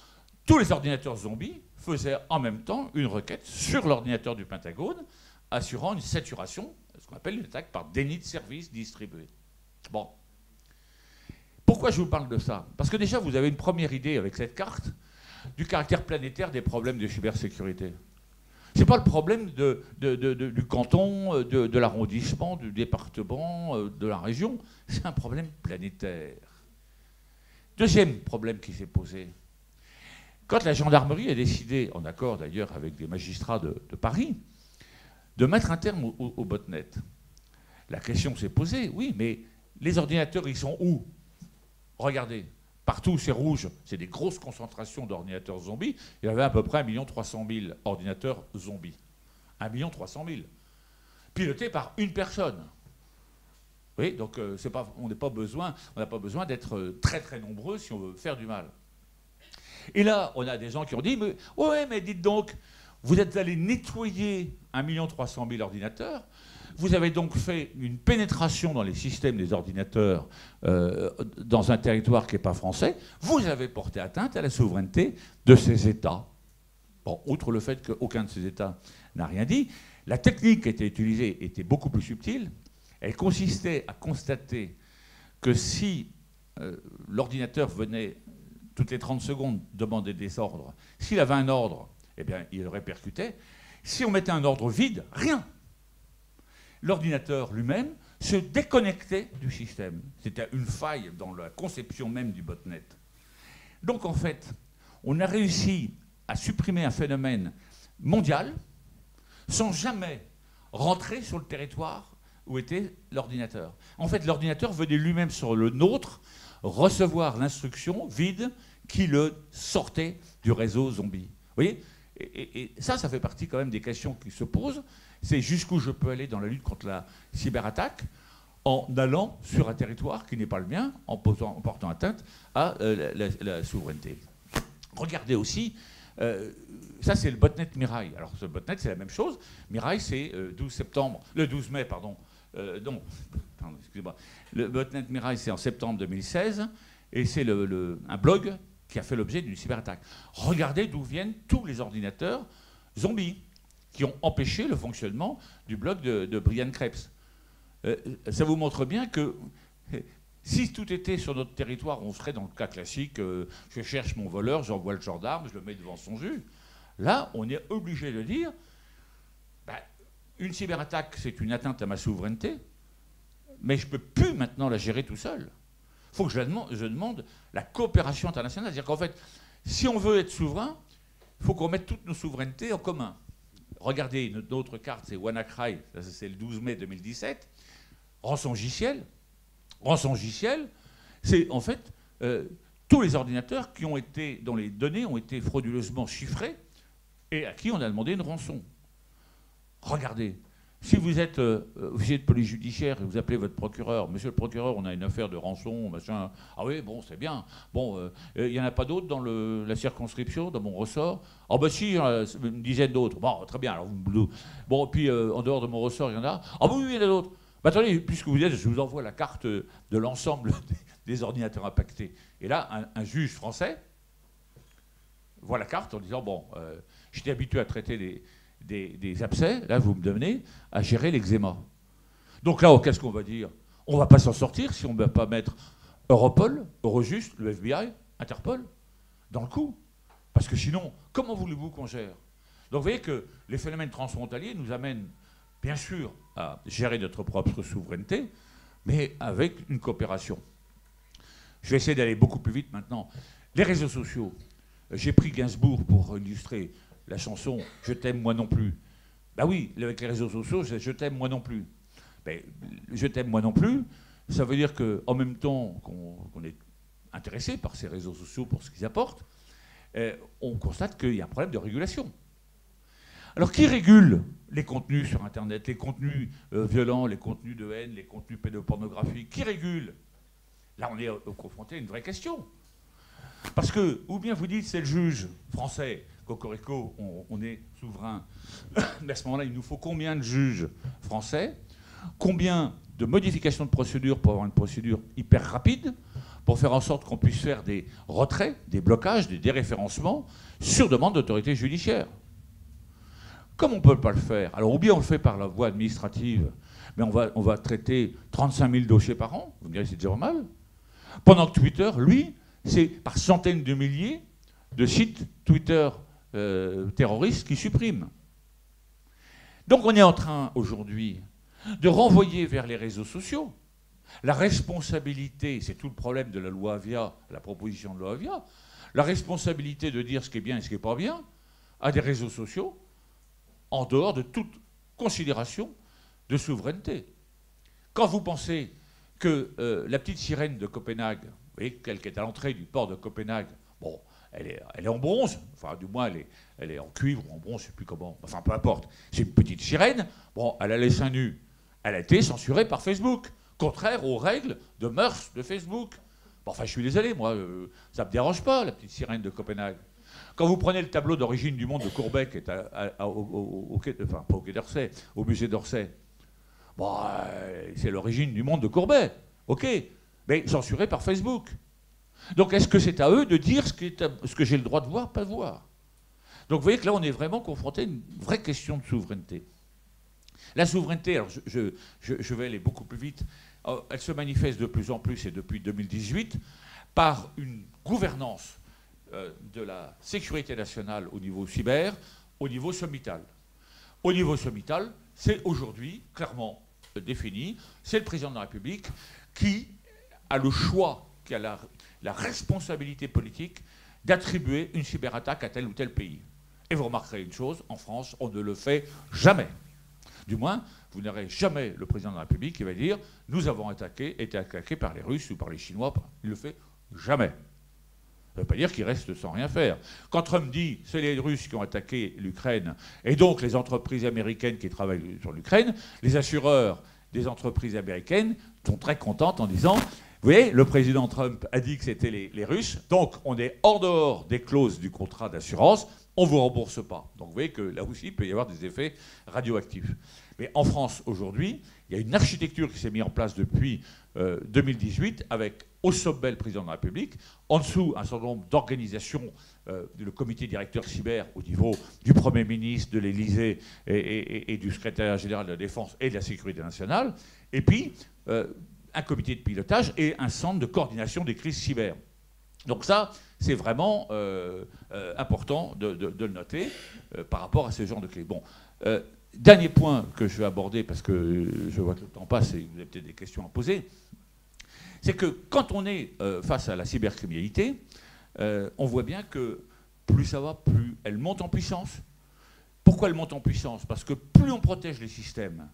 tous les ordinateurs zombies faisaient en même temps une requête sur l'ordinateur du Pentagone, assurant une saturation, ce qu'on appelle une attaque par déni de service distribué. Bon. Pourquoi je vous parle de ça? Parce que déjà, vous avez une première idée avec cette carte du caractère planétaire des problèmes de cybersécurité. Ce n'est pas le problème du canton, de l'arrondissement, du département, de la région. C'est un problème planétaire. Deuxième problème qui s'est posé. Quand la gendarmerie a décidé, en accord d'ailleurs avec des magistrats de Paris, de mettre un terme au botnet, la question s'est posée, oui, mais les ordinateurs, ils sont où? Regardez, partout c'est rouge, c'est des grosses concentrations d'ordinateurs zombies. Il y avait à peu près 1 300 000 ordinateurs zombies. 1 300 000. Pilotés par une personne. Oui, donc on n'a pas besoin d'être très très nombreux si on veut faire du mal. Et là, on a des gens qui ont dit, mais, ouais, mais dites donc, vous êtes allé nettoyer 1 300 000 ordinateurs. Vous avez donc fait une pénétration dans les systèmes des ordinateurs dans un territoire qui n'est pas français. Vous avez porté atteinte à la souveraineté de ces États. Bon, outre le fait qu'aucun de ces États n'a rien dit, la technique qui était utilisée était beaucoup plus subtile. Elle consistait à constater que si l'ordinateur venait toutes les 30 secondes demander des ordres, s'il avait un ordre, eh bien, il le répercutait. Si on mettait un ordre vide, rien. L'ordinateur lui-même se déconnectait du système. C'était une faille dans la conception même du botnet. Donc en fait, on a réussi à supprimer un phénomène mondial sans jamais rentrer sur le territoire où était l'ordinateur. En fait, l'ordinateur venait lui-même sur le nôtre recevoir l'instruction vide qui le sortait du réseau zombie. Vous voyez ? Et ça fait partie quand même des questions qui se posent. C'est jusqu'où je peux aller dans la lutte contre la cyberattaque en allant sur un territoire qui n'est pas le mien, en portant atteinte à la souveraineté. Regardez aussi, ça c'est le botnet Mirai. Alors ce botnet c'est la même chose. Mirai c'est le 12 mai, pardon. Non, pardon, excusez-moi. Le botnet Mirai c'est en septembre 2016 et c'est un blog qui a fait l'objet d'une cyberattaque. Regardez d'où viennent tous les ordinateurs zombies qui ont empêché le fonctionnement du blog de Brian Krebs. Ça vous montre bien que Si tout était sur notre territoire, on serait dans le cas classique, je cherche mon voleur, j'envoie le gendarme, je le mets devant son juge. Là, on est obligé de dire, une cyberattaque, c'est une atteinte à ma souveraineté, mais je ne peux plus maintenant la gérer tout seul. Il faut que je demande la coopération internationale. C'est-à-dire qu'en fait, si on veut être souverain, il faut qu'on mette toutes nos souverainetés en commun. Regardez, notre autre carte, c'est WannaCry, c'est le 12 mai 2017. Rançongiciel. Rançongiciel, c'est en fait tous les ordinateurs dont les données ont été frauduleusement chiffrées et à qui on a demandé une rançon. Regardez, si vous êtes officier de police judiciaire et vous appelez votre procureur, monsieur le procureur, on a une affaire de rançon, machin. Ah oui, bon, c'est bien. Bon, il n'y en a pas d'autres dans la circonscription, dans mon ressort? Ah ben si, une dizaine d'autres. Bon, très bien. Alors, bon, puis en dehors de mon ressort, il y en a. Ah oui, il y en a d'autres. Bah, attendez, puisque vous y êtes, je vous envoie la carte de l'ensemble des ordinateurs impactés. Et là, un juge français voit la carte en disant, bon, j'étais habitué à traiter des abcès, là vous me donnez à gérer l'eczéma. Donc là, qu'est-ce qu'on va dire? On ne va pas s'en sortir si on ne va pas mettre Europol, Eurojust, le FBI, Interpol dans le coup. Parce que sinon, comment voulez-vous qu'on gère? Donc vous voyez que les phénomènes transfrontaliers nous amènent bien sûr à gérer notre propre souveraineté, mais avec une coopération. Je vais essayer d'aller beaucoup plus vite maintenant. Les réseaux sociaux. J'ai pris Gainsbourg pour illustrer la chanson « Je t'aime moi non plus ». Ben oui, avec les réseaux sociaux, c'est « Je t'aime moi non plus ». Ben, « Je t'aime moi non plus », ça veut dire qu'en même temps qu'on est intéressé par ces réseaux sociaux pour ce qu'ils apportent, on constate qu'il y a un problème de régulation. Alors qui régule les contenus sur Internet, les contenus violents, les contenus de haine, les contenus pédopornographiques? Qui régule? Là, on est confronté à une vraie question. Parce que, ou bien vous dites c'est le juge français, cocorico, on est souverain. Mais à ce moment-là, il nous faut combien de juges français? Combien de modifications de procédure pour avoir une procédure hyper rapide, pour faire en sorte qu'on puisse faire des retraits, des blocages, des déréférencements sur demande d'autorité judiciaire? Comme on ne peut pas le faire, alors ou bien on le fait par la voie administrative, mais on va traiter 35 000 dossiers par an, vous me direz c'est déjà mal, pendant que Twitter, lui, c'est par centaines de milliers de sites Twitter terroristes qui suppriment. Donc on est en train aujourd'hui de renvoyer vers les réseaux sociaux la responsabilité, c'est tout le problème de la loi Avia, la proposition de loi Avia, la responsabilité de dire ce qui est bien et ce qui n'est pas bien à des réseaux sociaux en dehors de toute considération de souveraineté. Quand vous pensez que la petite sirène de Copenhague, vous voyez, celle qui est à l'entrée du port de Copenhague, bon, elle est en bronze, enfin du moins elle est en cuivre ou en bronze, je ne sais plus comment, enfin peu importe, c'est une petite sirène, bon, elle a les seins nus, elle a été censurée par Facebook, contraire aux règles de mœurs de Facebook. Bon, enfin je suis désolé, moi, ça ne me dérange pas, la petite sirène de Copenhague. Quand vous prenez le tableau d'origine du monde de Courbet, qui est enfin pas au Quai d'Orsay, au musée d'Orsay, bon, c'est l'origine du monde de Courbet, ok, mais censuré par Facebook. Donc est-ce que c'est à eux de dire ce que j'ai le droit de voir, pas de voir? Donc vous voyez que là, on est vraiment confronté à une vraie question de souveraineté. La souveraineté, alors je vais aller beaucoup plus vite, elle se manifeste de plus en plus, et depuis 2018, par une gouvernance de la sécurité nationale au niveau cyber, au niveau sommital. Au niveau sommital, c'est aujourd'hui clairement défini, c'est le président de la République qui a le choix, qui a la responsabilité politique d'attribuer une cyberattaque à tel ou tel pays. Et vous remarquerez une chose, en France, on ne le fait jamais. Du moins, vous n'aurez jamais le président de la République qui va dire « nous avons été attaqués par les Russes ou par les Chinois ». Il ne le fait jamais. Ça ne veut pas dire qu'il reste sans rien faire. Quand Trump dit c'est les Russes qui ont attaqué l'Ukraine et donc les entreprises américaines qui travaillent sur l'Ukraine, les assureurs des entreprises américaines sont très contentes en disant vous voyez, le président Trump a dit que c'était les Russes, donc on est hors dehors des clauses du contrat d'assurance, on ne vous rembourse pas. Donc vous voyez que là aussi, il peut y avoir des effets radioactifs. Mais en France, aujourd'hui, il y a une architecture qui s'est mise en place depuis 2018 avec au sommet le président de la République, en dessous un certain nombre d'organisations, le comité directeur cyber au niveau du Premier ministre, de l'Élysée et du secrétaire général de la Défense et de la Sécurité nationale, et puis un un comité de pilotage et un centre de coordination des crises cyber. Donc ça, c'est vraiment important de le noter par rapport à ce genre de clés. Bon, dernier point que je vais aborder, parce que je vois que le temps passe et vous avez peut-être des questions à poser, c'est que quand on est face à la cybercriminalité, on voit bien que plus ça va, plus elle monte en puissance. Pourquoi elle monte en puissance? Parce que plus on protège les systèmes,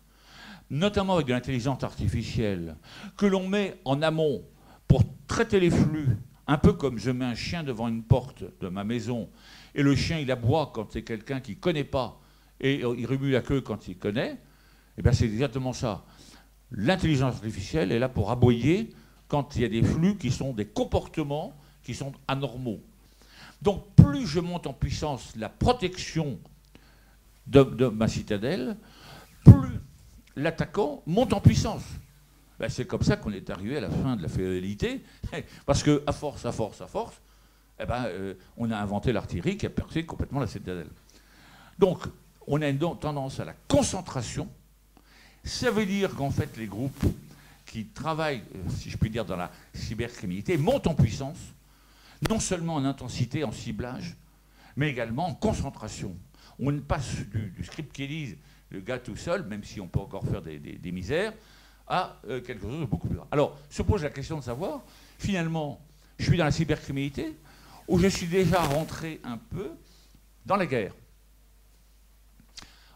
notamment avec de l'intelligence artificielle, que l'on met en amont pour traiter les flux, un peu comme je mets un chien devant une porte de ma maison, et le chien il aboie quand c'est quelqu'un qui ne connaît pas, et il remue la queue quand il connaît, et bien c'est exactement ça. L'intelligence artificielle est là pour aboyer quand il y a des flux qui sont des comportements qui sont anormaux. Donc plus je monte en puissance la protection de ma citadelle, plus l'attaquant monte en puissance. Ben, c'est comme ça qu'on est arrivé à la fin de la féodalité, parce qu'à force, eh ben, on a inventé l'artillerie qui a percé complètement la citadelle. Donc, on a une tendance à la concentration. Ça veut dire qu'en fait, les groupes qui travaillent, si je puis dire, dans la cybercriminalité, montent en puissance, non seulement en intensité, en ciblage, mais également en concentration. On passe du script qui lise le gars tout seul, même si on peut encore faire des misères, à quelque chose de beaucoup plus grave. Alors, se pose la question de savoir, finalement, je suis dans la cybercriminalité ou je suis déjà rentré un peu dans la guerre.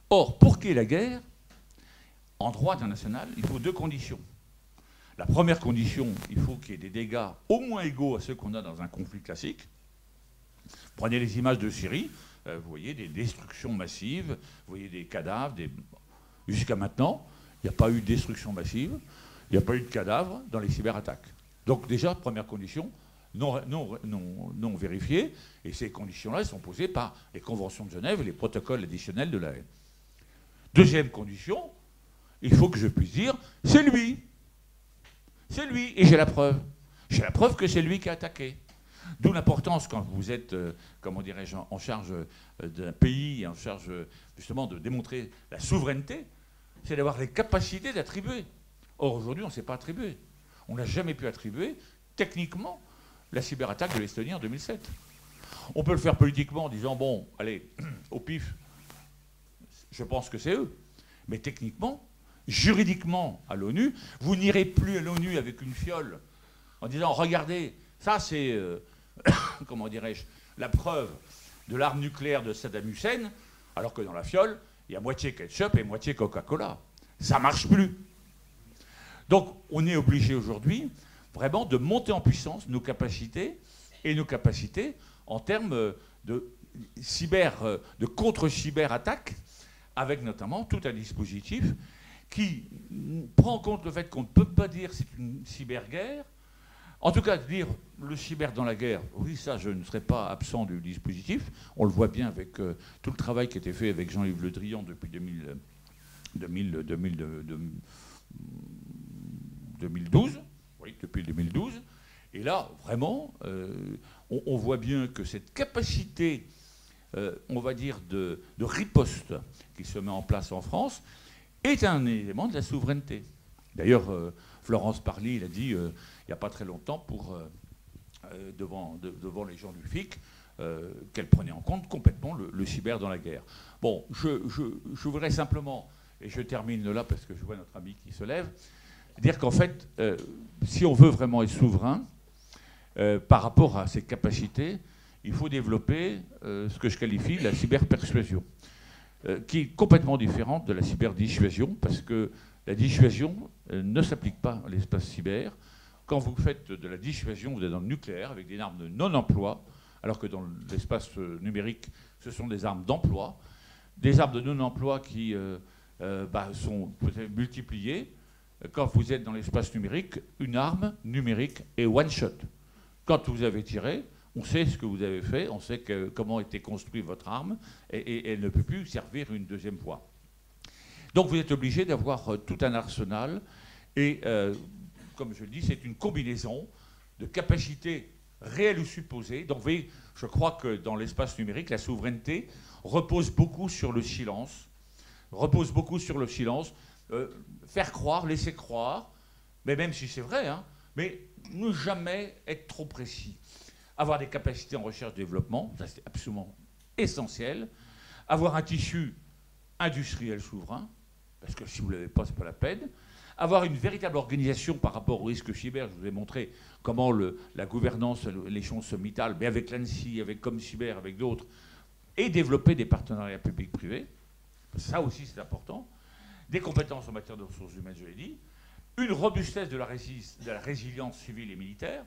Or, pour qu'il y ait la guerre, en droit international, il faut deux conditions. La première condition, il faut qu'il y ait des dégâts au moins égaux à ceux qu'on a dans un conflit classique. Prenez les images de Syrie, vous voyez des destructions massives, vous voyez des cadavres. Jusqu'à maintenant, il n'y a pas eu de destruction massive, il n'y a pas eu de cadavres dans les cyberattaques. Donc déjà, première condition, non vérifiée, et ces conditions-là sont posées par les conventions de Genève et les protocoles additionnels de la haine. Deuxième condition, il faut que je puisse dire, c'est lui. C'est lui, et j'ai la preuve. J'ai la preuve que c'est lui qui a attaqué. D'où l'importance, quand vous êtes, comment dirais-je, en charge d'un pays, en charge justement de démontrer la souveraineté, c'est d'avoir les capacités d'attribuer. Or, aujourd'hui, on ne sait pas attribuer. On n'a jamais pu attribuer, techniquement, la cyberattaque de l'Estonie en 2007. On peut le faire politiquement en disant, bon, allez, au pif, je pense que c'est eux. Mais techniquement, juridiquement, à l'ONU, vous n'irez plus à l'ONU avec une fiole en disant, regardez, ça c'est, comment dirais-je, la preuve de l'arme nucléaire de Saddam Hussein, alors que dans la fiole, il y a moitié ketchup et moitié Coca-Cola. Ça ne marche plus. Donc, on est obligé aujourd'hui, vraiment, de monter en puissance nos capacités, et nos capacités en termes de contre-cyber-attaque, avec notamment tout un dispositif qui prend en compte le fait qu'on ne peut pas dire que c'est une cyberguerre. En tout cas, dire le cyber dans la guerre, oui, ça, je ne serais pas absent du dispositif. On le voit bien avec tout le travail qui a été fait avec Jean-Yves Le Drian depuis 2012. Oui, depuis 2012. Et là, vraiment, on voit bien que cette capacité, on va dire, de riposte qui se met en place en France est un élément de la souveraineté. D'ailleurs, Florence Parly, il a dit il n'y a pas très longtemps devant les gens du FIC qu'elle prenait en compte complètement le cyber dans la guerre. Bon, je voudrais simplement, et je termine là parce que je vois notre ami qui se lève, dire qu'en fait, si on veut vraiment être souverain, par rapport à ces capacités, il faut développer ce que je qualifie la cyberpersuasion, qui est complètement différente de la cyberdissuasion, parce que la dissuasion ne s'applique pas à l'espace cyber. Quand vous faites de la dissuasion, vous êtes dans le nucléaire, avec des armes de non-emploi, alors que dans l'espace numérique, ce sont des armes d'emploi. Des armes de non-emploi qui sont peut-être multipliées. Quand vous êtes dans l'espace numérique, une arme numérique est one-shot. Quand vous avez tiré, on sait ce que vous avez fait, on sait comment a été construite votre arme, et elle ne peut plus servir une deuxième fois. Donc vous êtes obligé d'avoir tout un arsenal, et comme je le dis, c'est une combinaison de capacités réelles ou supposées. Donc vous voyez, je crois que dans l'espace numérique, la souveraineté repose beaucoup sur le silence, faire croire, laisser croire, mais même si c'est vrai, hein, mais ne jamais être trop précis. Avoir des capacités en recherche-développement, ça c'est absolument essentiel. Avoir un tissu industriel souverain, parce que si vous ne l'avez pas, ce n'est pas la peine. Avoir une véritable organisation par rapport au risque cyber. Je vous ai montré comment la gouvernance, l'échelon sommital, mais avec l'ANSSI, avec ComCyber, avec d'autres, et développer des partenariats publics-privés. Ça aussi, c'est important. Des compétences en matière de ressources humaines, je l'ai dit. Une robustesse de la résilience civile et militaire.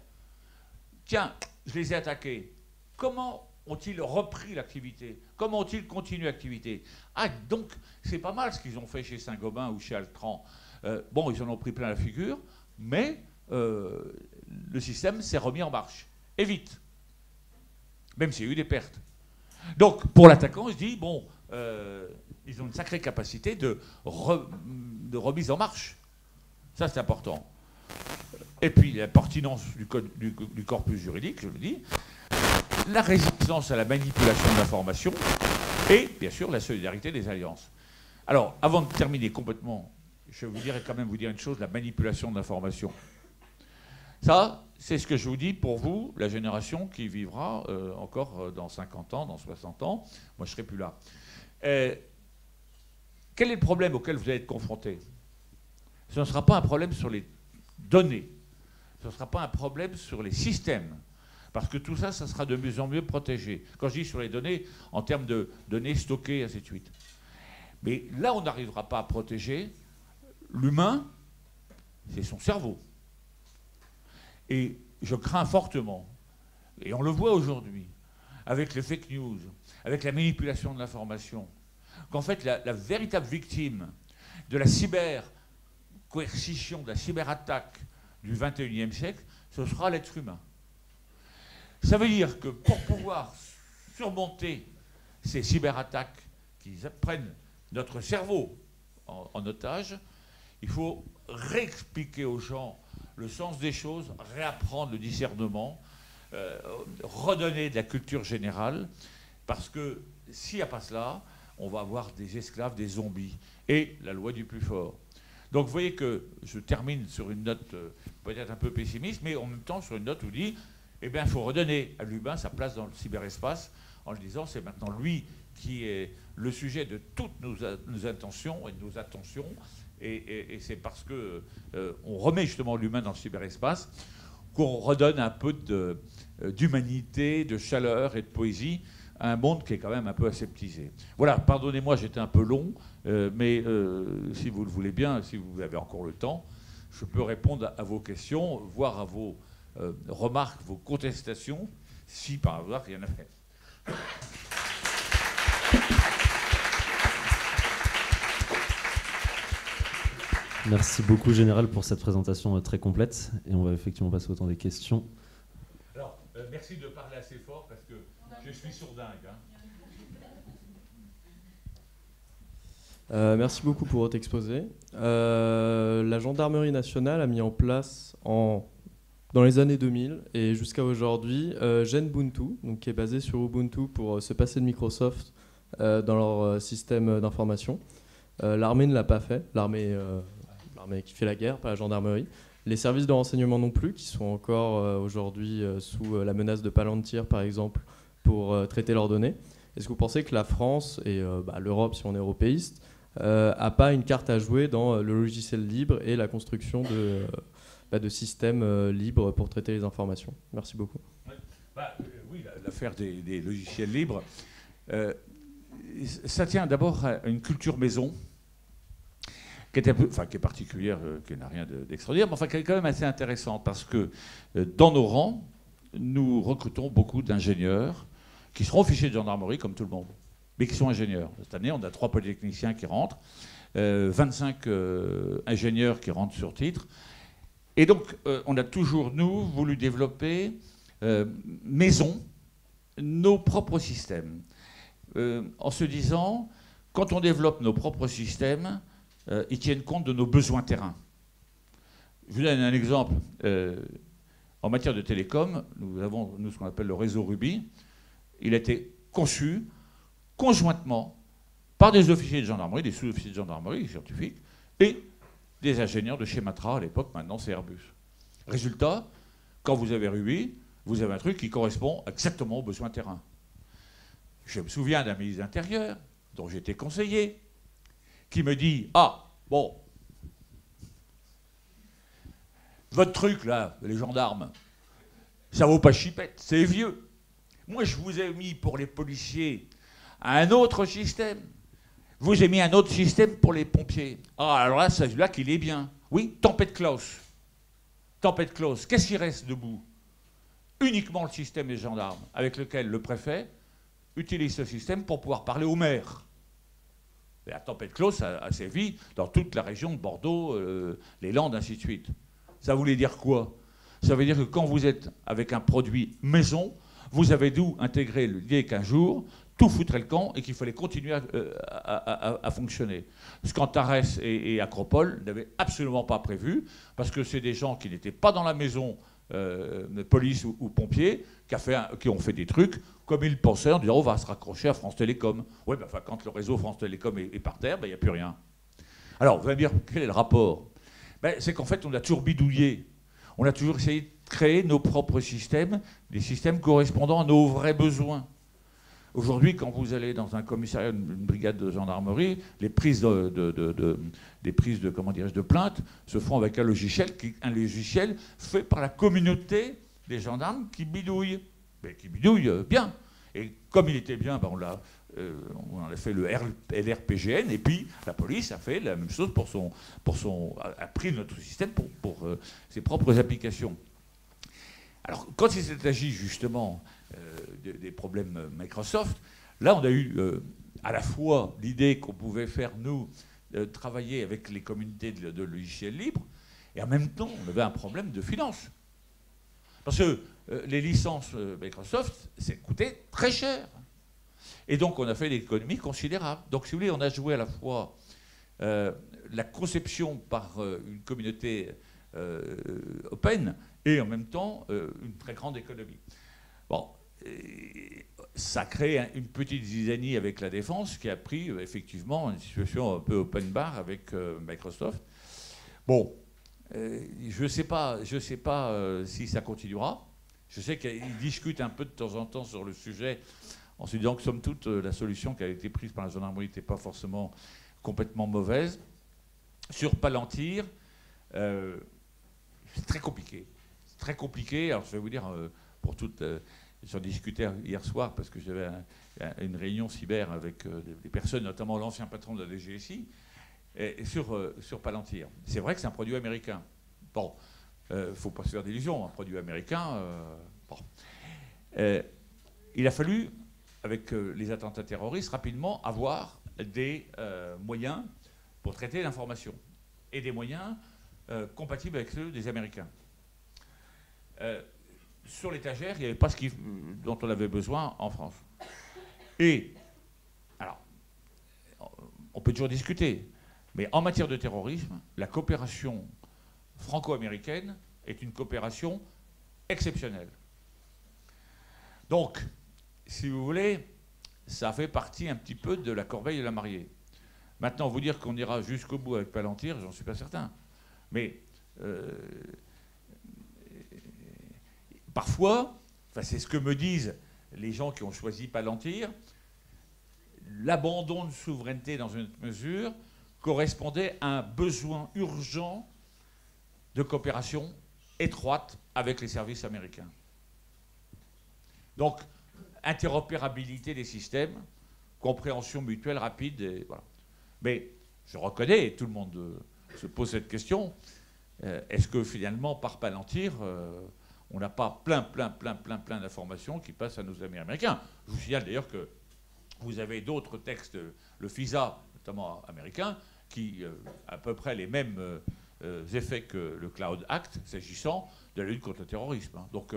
Tiens, je les ai attaqués. Comment ont-ils repris l'activité? Comment ont-ils continué l'activité? Ah, donc, c'est pas mal ce qu'ils ont fait chez Saint-Gobain ou chez Altran. Bon, ils en ont pris plein la figure, mais le système s'est remis en marche. Et vite. Même s'il y a eu des pertes. Donc, pour l'attaquant, il se dit, bon, ils ont une sacrée capacité de remise en marche. Ça, c'est important. Et puis, la pertinence du corpus juridique, je le dis, la résistance à la manipulation de l'information et, bien sûr, la solidarité des alliances. Alors, avant de terminer complètement, je voudrais quand même vous dire une chose, la manipulation de l'information. Ça, c'est ce que je vous dis pour vous, la génération qui vivra encore dans 50 ans, dans 60 ans. Moi, je ne serai plus là. Quel est le problème auquel vous allez être confronté? Ce ne sera pas un problème sur les données. Ce ne sera pas un problème sur les systèmes. Parce que tout ça, ça sera de mieux en mieux protégé. Quand je dis sur les données, en termes de données stockées, et ainsi de suite. Mais là, on n'arrivera pas à protéger l'humain, c'est son cerveau. Et je crains fortement, et on le voit aujourd'hui, avec les fake news, avec la manipulation de l'information, qu'en fait, la véritable victime de la cyber-coercition, de la cyberattaque du XXIe siècle, ce sera l'être humain. Ça veut dire que pour pouvoir surmonter ces cyberattaques qui prennent notre cerveau en otage, il faut réexpliquer aux gens le sens des choses, réapprendre le discernement, redonner de la culture générale, parce que s'il n'y a pas cela, on va avoir des esclaves, des zombies, et la loi du plus fort. Donc vous voyez que je termine sur une note peut-être un peu pessimiste, mais en même temps sur une note où je dis, eh bien il faut redonner à l'humain sa place dans le cyberespace, en le disant c'est maintenant lui qui est le sujet de toutes nos intentions et de nos attentions, et c'est parce qu'on remet justement l'humain dans le cyberespace qu'on redonne un peu d'humanité, de chaleur et de poésie à un monde qui est quand même un peu aseptisé. Voilà, pardonnez-moi, j'étais un peu long, mais si vous le voulez bien, si vous avez encore le temps, je peux répondre à vos questions, voire à vos remarques, vos contestations, si par hasard il y en avait. Merci beaucoup, Général, pour cette présentation très complète. Et on va effectivement passer au temps des questions. Alors, merci de parler assez fort parce que je suis sourdingue. Merci beaucoup pour votre exposé. La Gendarmerie nationale a mis en place dans les années 2000 et jusqu'à aujourd'hui Genbuntu, donc qui est basé sur Ubuntu pour se passer de Microsoft dans leur système d'information. L'armée ne l'a pas fait, l'armée qui fait la guerre, pas la gendarmerie. Les services de renseignement non plus, qui sont encore aujourd'hui sous la menace de Palantir, par exemple, pour traiter leurs données. Est-ce que vous pensez que la France et l'Europe, si on est européiste, n'a pas une carte à jouer dans le logiciel libre et la construction de systèmes libres pour traiter les informations? Merci beaucoup. Oui, l'affaire des logiciels libres, ça tient d'abord à une culture maison, qui est particulière, qui n'a rien d'extraordinaire, mais enfin qui est quand même assez intéressante, parce que dans nos rangs, nous recrutons beaucoup d'ingénieurs qui seront officiers de gendarmerie, comme tout le monde, mais qui sont ingénieurs. Cette année, on a 3 polytechniciens qui rentrent, 25 ingénieurs qui rentrent sur titre. Et donc, on a toujours, nous, voulu développer maison nos propres systèmes, en se disant, quand on développe nos propres systèmes, ils tiennent compte de nos besoins terrain. Je vous donne un exemple. En matière de télécom, nous avons ce qu'on appelle le réseau Ruby. Il a été conçu conjointement par des officiers de gendarmerie, des sous-officiers de gendarmerie, des scientifiques, et des ingénieurs de chez Matra à l'époque, maintenant c'est Airbus. Résultat, quand vous avez Ruby, vous avez un truc qui correspond exactement aux besoins terrain. Je me souviens d'un ministre de l'Intérieur, dont j'étais conseiller, qui me dit « Ah, bon, votre truc là, les gendarmes, ça vaut pas chipette, c'est vieux. Moi, je vous ai mis pour les policiers un autre système. Je vous ai mis un autre système pour les pompiers. Ah, alors là, celui-là qu'il est bien. Oui, tempête Klaus. Tempête Klaus. Qu'est-ce qui reste debout? Uniquement le système des gendarmes, avec lequel le préfet utilise ce système pour pouvoir parler au maire. Et la tempête Klaus a sévi dans toute la région de Bordeaux, les Landes, ainsi de suite. Ça voulait dire quoi? Ça veut dire que quand vous êtes avec un produit maison, vous avez dû intégrer l'idée qu'un jour, tout foutrait le camp et qu'il fallait continuer à fonctionner. Ce qu'Antares et Acropole n'avaient absolument pas prévu, parce que c'est des gens qui n'étaient pas dans la maison, police ou pompiers, qui ont fait des trucs comme ils pensaient en disant on va se raccrocher à France Télécom. Oui, ben, quand le réseau France Télécom est par terre, il n'y a plus rien. Alors, vous allez me dire, quel est le rapport? Ben, c'est qu'en fait, on a toujours bidouillé. On a toujours essayé de créer nos propres systèmes, des systèmes correspondant à nos vrais besoins. Aujourd'hui, quand vous allez dans un commissariat, une brigade de gendarmerie, les prises de plainte se font avec un logiciel fait par la communauté des gendarmes qui bidouille. Mais qui bidouille bien. Et comme il était bien, ben on a fait le LRPGN, et puis la police a fait la même chose a pris notre système pour ses propres applications. Alors, quand il s'est agi justement des problèmes Microsoft, là, on a eu à la fois l'idée qu'on pouvait faire, nous, travailler avec les communautés de logiciels libres, et en même temps, on avait un problème de finance. Parce que les licences Microsoft, ça coûtait très cher. Et donc, on a fait des économies considérables. Donc, si vous voulez, on a joué à la fois la conception par une communauté open et en même temps une très grande économie. Bon, ça crée une petite zizanie avec la défense qui a pris effectivement une situation un peu open bar avec Microsoft. Bon, je ne sais pas si ça continuera. Je sais qu'ils discutent un peu de temps en temps sur le sujet en se disant que, somme toute, la solution qui a été prise par la gendarmerie n'était pas forcément complètement mauvaise. Sur Palantir, c'est très compliqué. C'est très compliqué. Alors, je vais vous dire, pour toutes... J'en discutais hier soir parce que j'avais une réunion cyber avec des personnes, notamment l'ancien patron de la DGSI, sur Palantir. C'est vrai que c'est un produit américain. Bon, il ne faut pas se faire d'illusions, un produit américain. Bon. Il a fallu, avec les attentats terroristes, rapidement avoir des moyens pour traiter l'information et des moyens compatibles avec ceux des Américains. Sur l'étagère, il n'y avait pas dont on avait besoin en France. Et, alors, on peut toujours discuter, mais en matière de terrorisme, la coopération franco-américaine est une coopération exceptionnelle. Donc, si vous voulez, ça fait partie un petit peu de la corbeille de la mariée. Maintenant, vous dire qu'on ira jusqu'au bout avec Palantir, j'en suis pas certain. Mais parfois, c'est ce que me disent les gens qui ont choisi Palantir, l'abandon de souveraineté dans une mesure correspondait à un besoin urgent de coopération étroite avec les services américains. Donc, interopérabilité des systèmes, compréhension mutuelle rapide, et voilà. Mais je reconnais, et tout le monde se pose cette question, est-ce que finalement, par Palantir, on n'a pas plein d'informations qui passent à nos amis américains? Je vous signale d'ailleurs que vous avez d'autres textes, le FISA, notamment américain, qui a à peu près les mêmes effets que le Cloud Act, s'agissant de la lutte contre le terrorisme. Donc,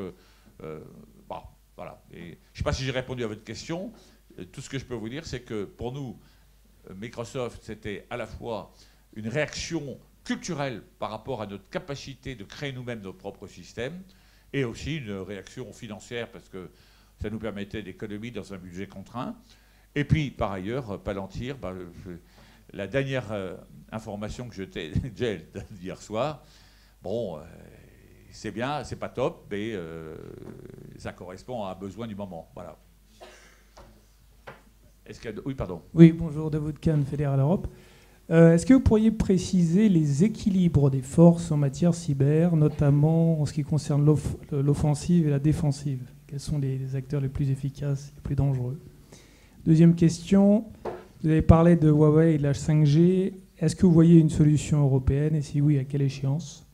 bon, voilà. Et je ne sais pas si j'ai répondu à votre question. Tout ce que je peux vous dire, c'est que pour nous, Microsoft, c'était à la fois une réaction culturelle par rapport à notre capacité de créer nous-mêmes nos propres systèmes, et aussi une réaction financière, parce que ça nous permettait d'économies dans un budget contraint. Et puis, par ailleurs, Palantir, la dernière information que je t'ai dit hier soir, bon, c'est bien, c'est pas top, mais ça correspond à un besoin du moment. Voilà. Oui, pardon. Oui, bonjour, David Kahn, Fédéral Europe. Est-ce que vous pourriez préciser les équilibres des forces en matière cyber, notamment en ce qui concerne l'offensive et la défensive? Quels sont les acteurs les plus efficaces, les plus dangereux? Deuxième question, vous avez parlé de Huawei et de la 5G. Est-ce que vous voyez une solution européenne et si oui, à quelle échéance?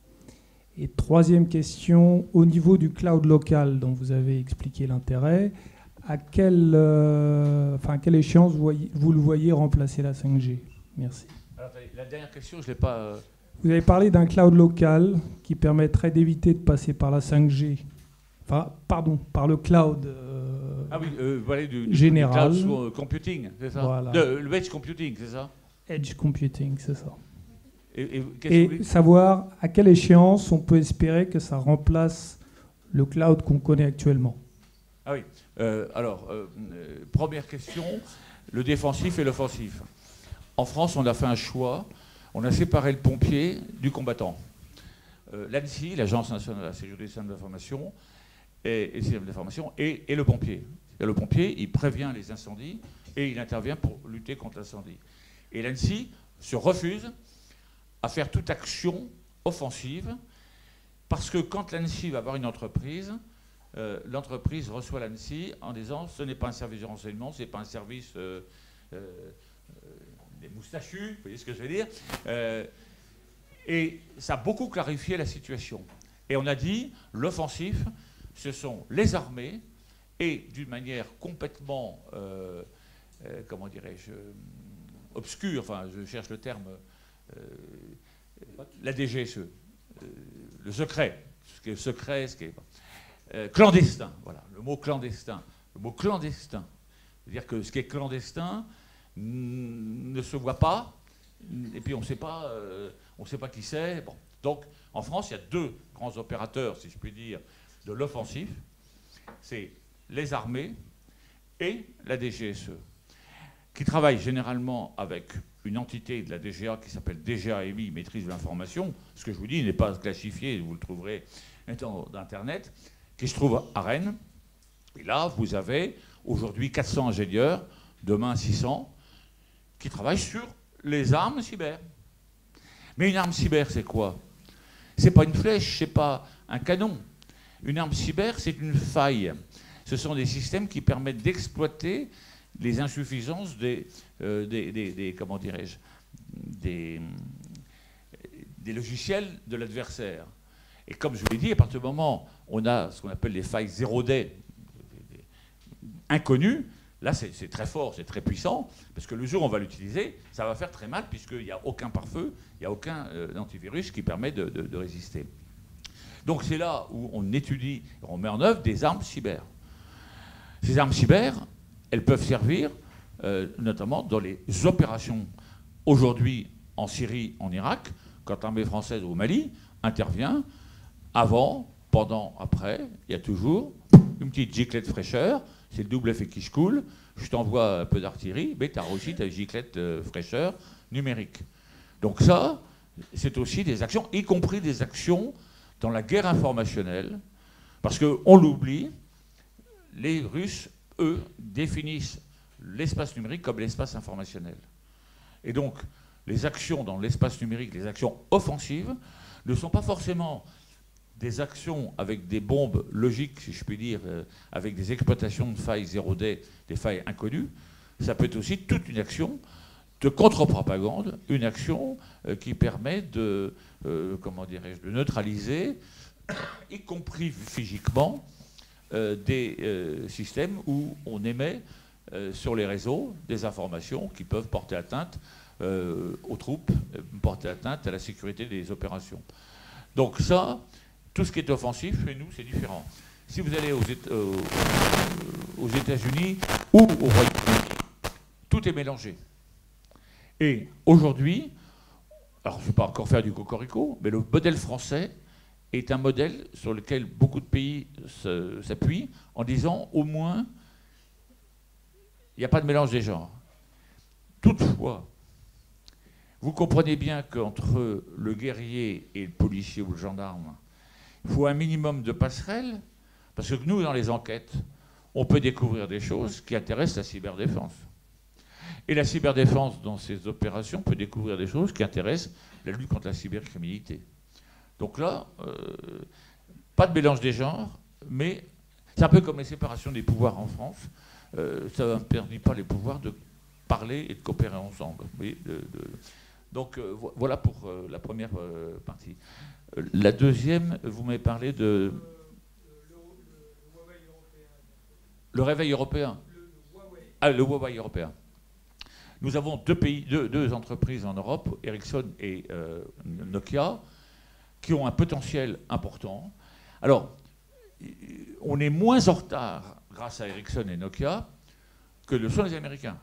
Et troisième question, au niveau du cloud local dont vous avez expliqué l'intérêt, à quelle échéance vous le voyez remplacer la 5G? Merci. Alors, la dernière question, je ne l'ai pas... Vous avez parlé d'un cloud local qui permettrait d'éviter de passer par la 5G. Enfin, pardon, par le cloud voilà, du général. Du cloud computing, c'est ça? Voilà. Le edge computing, c'est ça? Edge computing, c'est ça. Et savoir à quelle échéance on peut espérer que ça remplace le cloud qu'on connaît actuellement. Ah oui. Première question, le défensif et l'offensif. En France, on a fait un choix. On a séparé le pompier du combattant. L'ANSSI, l'Agence nationale de la sécurité des systèmes d'information, et le pompier. Et le pompier, il prévient les incendies et il intervient pour lutter contre l'incendie. Et l'ANSSI se refuse à faire toute action offensive parce que quand l'ANSSI va avoir une entreprise, l'entreprise reçoit l'ANSSI en disant ce n'est pas un service de renseignement, ce n'est pas un service des moustachus, vous voyez ce que je veux dire, et ça a beaucoup clarifié la situation. Et on a dit l'offensif, ce sont les armées et d'une manière complètement, comment dirais-je, obscure, enfin je cherche le terme, la DGSE, le secret, ce qui est secret, ce qui est clandestin, voilà, le mot clandestin. Le mot clandestin, c'est-à-dire que ce qui est clandestin ne se voit pas, et puis on ne sait pas qui c'est. Bon. Donc en France, il y a deux grands opérateurs, si je puis dire, de l'offensif, c'est les armées et la DGSE, qui travaillent généralement avec une entité de la DGA qui s'appelle DGAMI, maîtrise de l'information. Ce que je vous dis n'est pas classifié, vous le trouverez dans Internet, qui se trouve à Rennes. Et là, vous avez aujourd'hui 400 ingénieurs, demain 600, qui travaillent sur les armes cyber. Mais une arme cyber, c'est quoi? C'est pas une flèche, c'est pas un canon. Une arme cyber, c'est une faille. Ce sont des systèmes qui permettent d'exploiter les insuffisances comment dirais-je, des logiciels de l'adversaire. Et comme je vous l'ai dit, à partir du moment où on a ce qu'on appelle les failles 0D inconnues, là c'est très fort, c'est très puissant, parce que le jour où on va l'utiliser, ça va faire très mal, puisqu'il n'y a aucun pare-feu, il n'y a aucun antivirus qui permet de résister. Donc c'est là où on étudie, on met en œuvre des armes cyber. Ces armes cyber, elles peuvent servir notamment dans les opérations aujourd'hui en Syrie, en Irak, quand l'armée française au Mali intervient, avant, pendant, après, il y a toujours une petite giclette fraîcheur, c'est le double effet qui se coule, je t'envoie un peu d'artillerie, mais tu as aussi ta giclette fraîcheur numérique. Donc ça, c'est aussi des actions, y compris des actions dans la guerre informationnelle, parce qu'on l'oublie, les Russes, eux, définissent l'espace numérique comme l'espace informationnel. Et donc, les actions dans l'espace numérique, les actions offensives, ne sont pas forcément des actions avec des bombes logiques, si je puis dire, avec des exploitations de failles 0D, des failles inconnues. Ça peut être aussi toute une action de contre-propagande, une action qui permet de, comment dirais-je, de neutraliser, y compris physiquement, des systèmes où on émet sur les réseaux des informations qui peuvent porter atteinte aux troupes, porter atteinte à la sécurité des opérations. Donc ça, tout ce qui est offensif, chez nous, c'est différent. Si vous allez aux États-Unis ou au Royaume-Uni, tout est mélangé. Et aujourd'hui, alors je ne vais pas encore faire du cocorico, mais le modèle français est un modèle sur lequel beaucoup de pays s'appuient en disant au moins, il n'y a pas de mélange des genres. Toutefois, vous comprenez bien qu'entre le guerrier et le policier ou le gendarme, il faut un minimum de passerelles, parce que nous, dans les enquêtes, on peut découvrir des choses qui intéressent la cyberdéfense. Et la cyberdéfense, dans ces opérations, peut découvrir des choses qui intéressent la lutte contre la cybercriminalité. Donc là, pas de mélange des genres, mais c'est un peu comme les séparations des pouvoirs en France. Ça n'interdit pas les pouvoirs de parler et de coopérer ensemble. Oui, donc voilà pour la première partie. La deuxième, vous m'avez parlé de... Le réveil européen. Ah, le Huawei européen. Nous avons deux entreprises en Europe, Ericsson et Nokia, qui ont un potentiel important. Alors, on est moins en retard grâce à Ericsson et Nokia que le sont les Américains.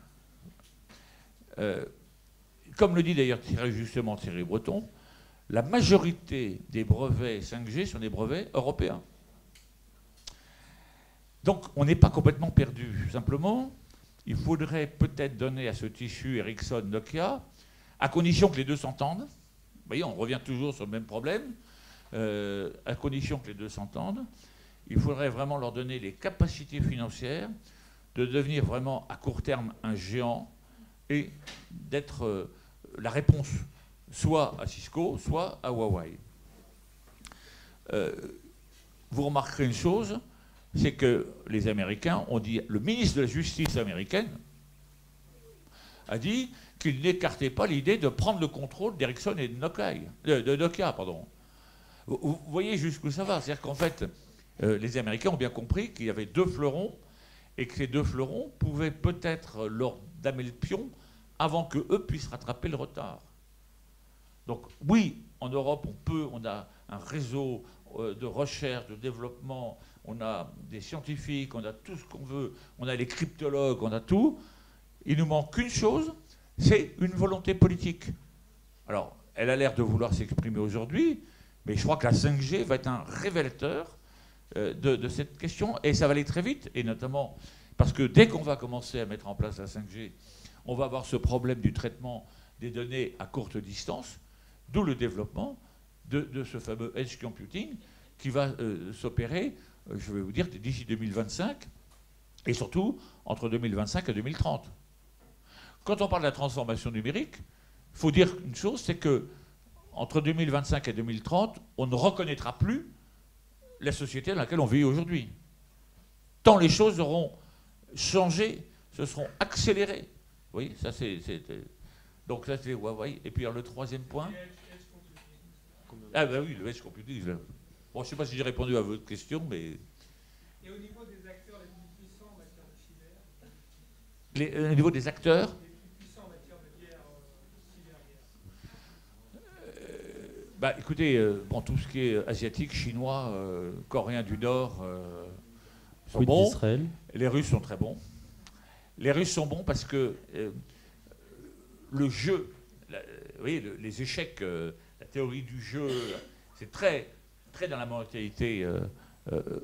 Comme le dit d'ailleurs justement Thierry Breton, la majorité des brevets 5G sont des brevets européens. Donc on n'est pas complètement perdu. Simplement, il faudrait peut-être donner à ce tissu Ericsson-Nokia, à condition que les deux s'entendent. Vous voyez, on revient toujours sur le même problème. À condition que les deux s'entendent, il faudrait vraiment leur donner les capacités financières de devenir vraiment à court terme un géant et d'être la réponse soit à Cisco, soit à Huawei. Vous remarquerez une chose, c'est que les Américains ont dit, le ministre de la Justice américaine a dit qu'il n'écartait pas l'idée de prendre le contrôle d'Ericsson et de Nokia. Vous voyez jusqu'où ça va. C'est-à-dire qu'en fait, les Américains ont bien compris qu'il y avait deux fleurons et que ces deux fleurons pouvaient peut-être leur damer le pion avant qu'eux puissent rattraper le retard. Donc oui, en Europe, on a un réseau de recherche, de développement, on a des scientifiques, on a tout ce qu'on veut, on a les cryptologues, on a tout. Il nous manque qu'une chose, c'est une volonté politique. Alors, elle a l'air de vouloir s'exprimer aujourd'hui, mais je crois que la 5G va être un révélateur de cette question, et ça va aller très vite, et notamment parce que dès qu'on va commencer à mettre en place la 5G, on va avoir ce problème du traitement des données à courte distance, d'où le développement de ce fameux edge computing qui va s'opérer, je vais vous dire, d'ici 2025, et surtout entre 2025 et 2030. Quand on parle de la transformation numérique, il faut dire une chose, c'est que entre 2025 et 2030, on ne reconnaîtra plus la société dans laquelle on vit aujourd'hui. Tant les choses auront changé, se seront accélérées. Vous voyez, ça c'est... Donc ça c'est Huawei. Et puis alors, le troisième point... Ah ben oui, le edge computing. Bon, je ne sais pas si j'ai répondu à votre question, mais... Et au niveau des acteurs les plus puissants en matière de cyber Au niveau des acteurs les plus puissants en matière de guerre, cyberguerre. Bah, écoutez, bon, tout ce qui est asiatique, chinois, coréen du Nord sont bons. Les Russes sont très bons. Les Russes sont bons parce que le jeu, vous voyez, les échecs, la théorie du jeu, c'est très, très dans la mentalité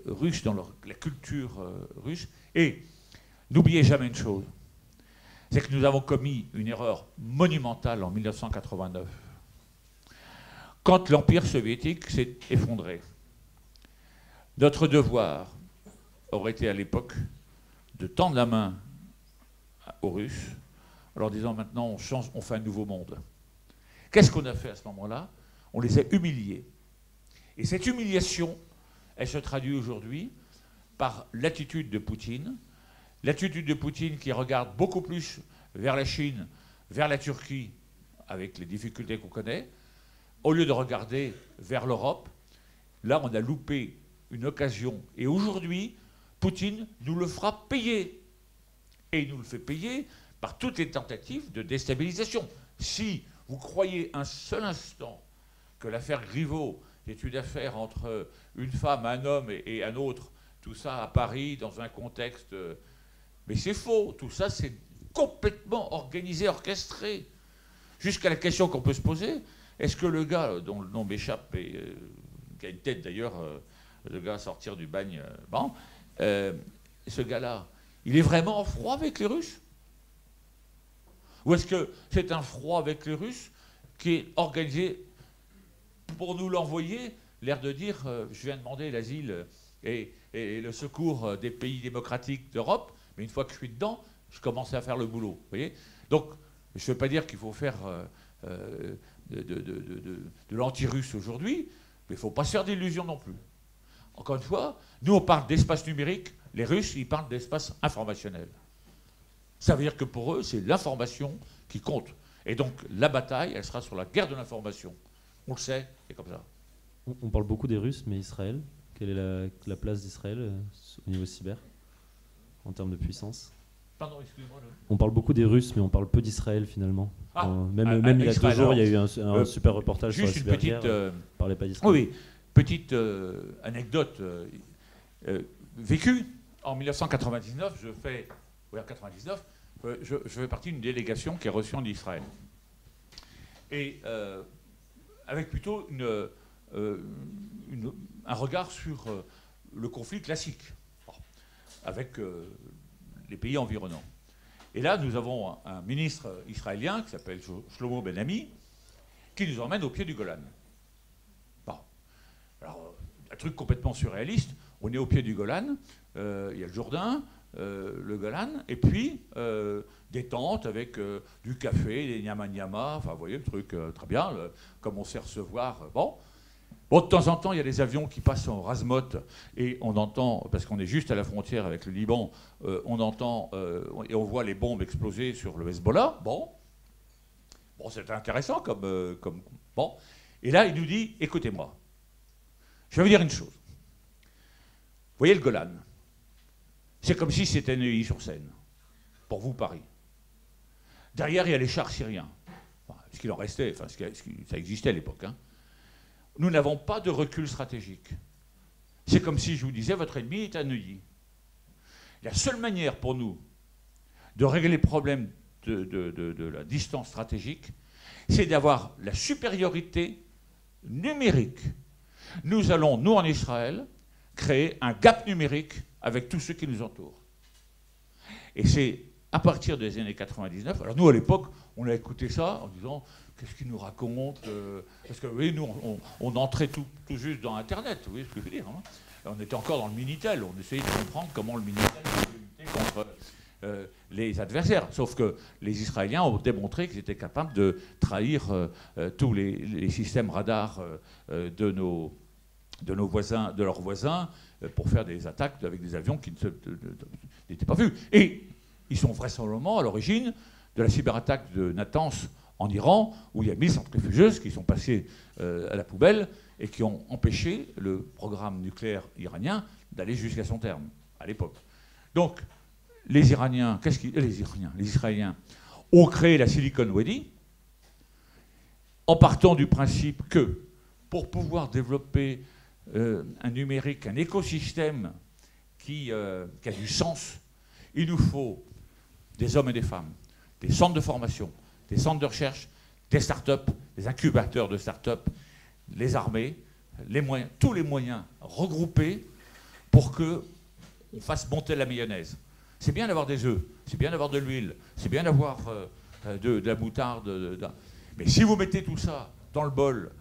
russe, dans la culture russe. Et n'oubliez jamais une chose, c'est que nous avons commis une erreur monumentale en 1989. Quand l'Empire soviétique s'est effondré, notre devoir aurait été à l'époque de tendre la main aux Russes en leur disant maintenant on change, on fait un nouveau monde. Qu'est-ce qu'on a fait à ce moment-là? On les a humiliés. Et cette humiliation, elle se traduit aujourd'hui par l'attitude de Poutine. L'attitude de Poutine qui regarde beaucoup plus vers la Chine, vers la Turquie, avec les difficultés qu'on connaît, au lieu de regarder vers l'Europe. Là, on a loupé une occasion. Et aujourd'hui, Poutine nous le fera payer. Et il nous le fait payer par toutes les tentatives de déstabilisation. Si vous croyez un seul instant que l'affaire Griveaux est une affaire entre une femme, un homme et un autre, tout ça à Paris, dans un contexte... Mais c'est faux. Tout ça, c'est complètement organisé, orchestré. Jusqu'à la question qu'on peut se poser... Est-ce que le gars, dont le nom m'échappe, et qui a une tête d'ailleurs, le gars à sortir du bagne, ce gars-là, il est vraiment en froid avec les Russes? Ou est-ce que c'est un froid avec les Russes qui est organisé pour nous l'envoyer, l'air de dire je viens demander l'asile et le secours des pays démocratiques d'Europe, mais une fois que je suis dedans, je commence à faire le boulot. Vous voyez ? Donc, je ne veux pas dire qu'il faut faire de l'anti-russe aujourd'hui, mais il ne faut pas se faire d'illusions non plus. Encore une fois, nous on parle d'espace numérique, les Russes ils parlent d'espace informationnel. Ça veut dire que pour eux, c'est l'information qui compte. Et donc la bataille, elle sera sur la guerre de l'information. On le sait, c'est comme ça. On parle beaucoup des Russes, mais Israël, quelle est la place d'Israël au niveau cyber, en termes de puissance? Pardon, excusez-moi. On parle beaucoup des Russes, mais on parle peu d'Israël finalement. Même il y a Israël, 2 jours, il y a eu un super reportage sur la juste une cyberguerre. petite... On parlait pas d'Israël. Oui, petite anecdote vécue. En 1999, je fais partie d'une délégation qui est reçue en Israël. Et avec plutôt un regard sur le conflit classique, avec les pays environnants. Et là, nous avons un ministre israélien qui s'appelle Shlomo Ben-Ami, qui nous emmène au pied du Golan. Bon. Alors, un truc complètement surréaliste, on est au pied du Golan, il y a le Jourdain, le Golan, et puis des tentes avec du café, des nyama-nyama, enfin vous voyez le truc très bien, comme on sait recevoir. Bon, de temps en temps, il y a des avions qui passent en Razmot, et on entend, parce qu'on est juste à la frontière avec le Liban, on entend et on voit les bombes exploser sur le Hezbollah. Bon, c'est intéressant comme... Bon, et là, il nous dit, écoutez-moi, je vais vous dire une chose. Vous voyez le Golan, c'est comme si c'était Neuilly-sur-Seine, pour vous, Paris. Derrière, il y a les chars syriens, enfin, ce qu'il en restait, enfin, ça existait à l'époque. Hein. Nous n'avons pas de recul stratégique. C'est comme si je vous disais, votre ennemi est à Neuilly. La seule manière pour nous de régler les problèmes de la distance stratégique, c'est d'avoir la supériorité numérique. Nous allons, nous en Israël, créer un gap numérique avec tous ceux qui nous entourent. Et c'est à partir des années 99, alors nous à l'époque, on a écouté ça en disant, qu'est-ce qu'il nous raconte parce que oui, nous, on entrait tout juste dans Internet, vous voyez ce que je veux dire, hein. On était encore dans le Minitel, on essayait de comprendre comment le Minitel pouvait lutter contre les adversaires. Sauf que les Israéliens ont démontré qu'ils étaient capables de trahir tous les systèmes radars de nos voisins, de leurs voisins, pour faire des attaques avec des avions qui n'étaient pas vus. Et ils sont vraisemblablement à l'origine de la cyberattaque de Natanz en Iran, où il y a 1000 centrifugeuses qui sont passées à la poubelle et qui ont empêché le programme nucléaire iranien d'aller jusqu'à son terme, à l'époque. Donc, les Iraniens, les Israéliens ont créé la Silicon Valley en partant du principe que, pour pouvoir développer un numérique, un écosystème qui a du sens, il nous faut des hommes et des femmes, des centres de formation, des centres de recherche, des start-up, des incubateurs de start-up, les armées, les moyens, tous les moyens regroupés pour qu'on fasse monter la mayonnaise. C'est bien d'avoir des œufs, c'est bien d'avoir de l'huile, c'est bien d'avoir de la moutarde. Mais si vous mettez tout ça dans le bol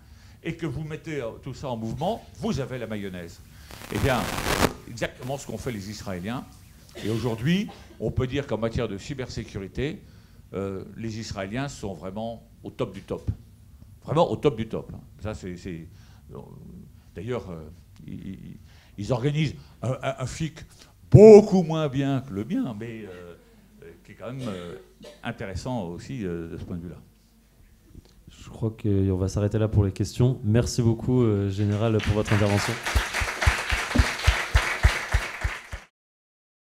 et que vous mettez tout ça en mouvement, vous avez la mayonnaise. Eh bien, exactement ce qu'ont fait les Israéliens. Et aujourd'hui, on peut dire qu'en matière de cybersécurité, les Israéliens sont vraiment au top du top. Vraiment au top du top. Ça, d'ailleurs, ils organisent un FIC beaucoup moins bien que le mien, mais qui est quand même intéressant aussi de ce point de vue-là. Je crois qu'on va s'arrêter là pour les questions. Merci beaucoup, Général, pour votre intervention.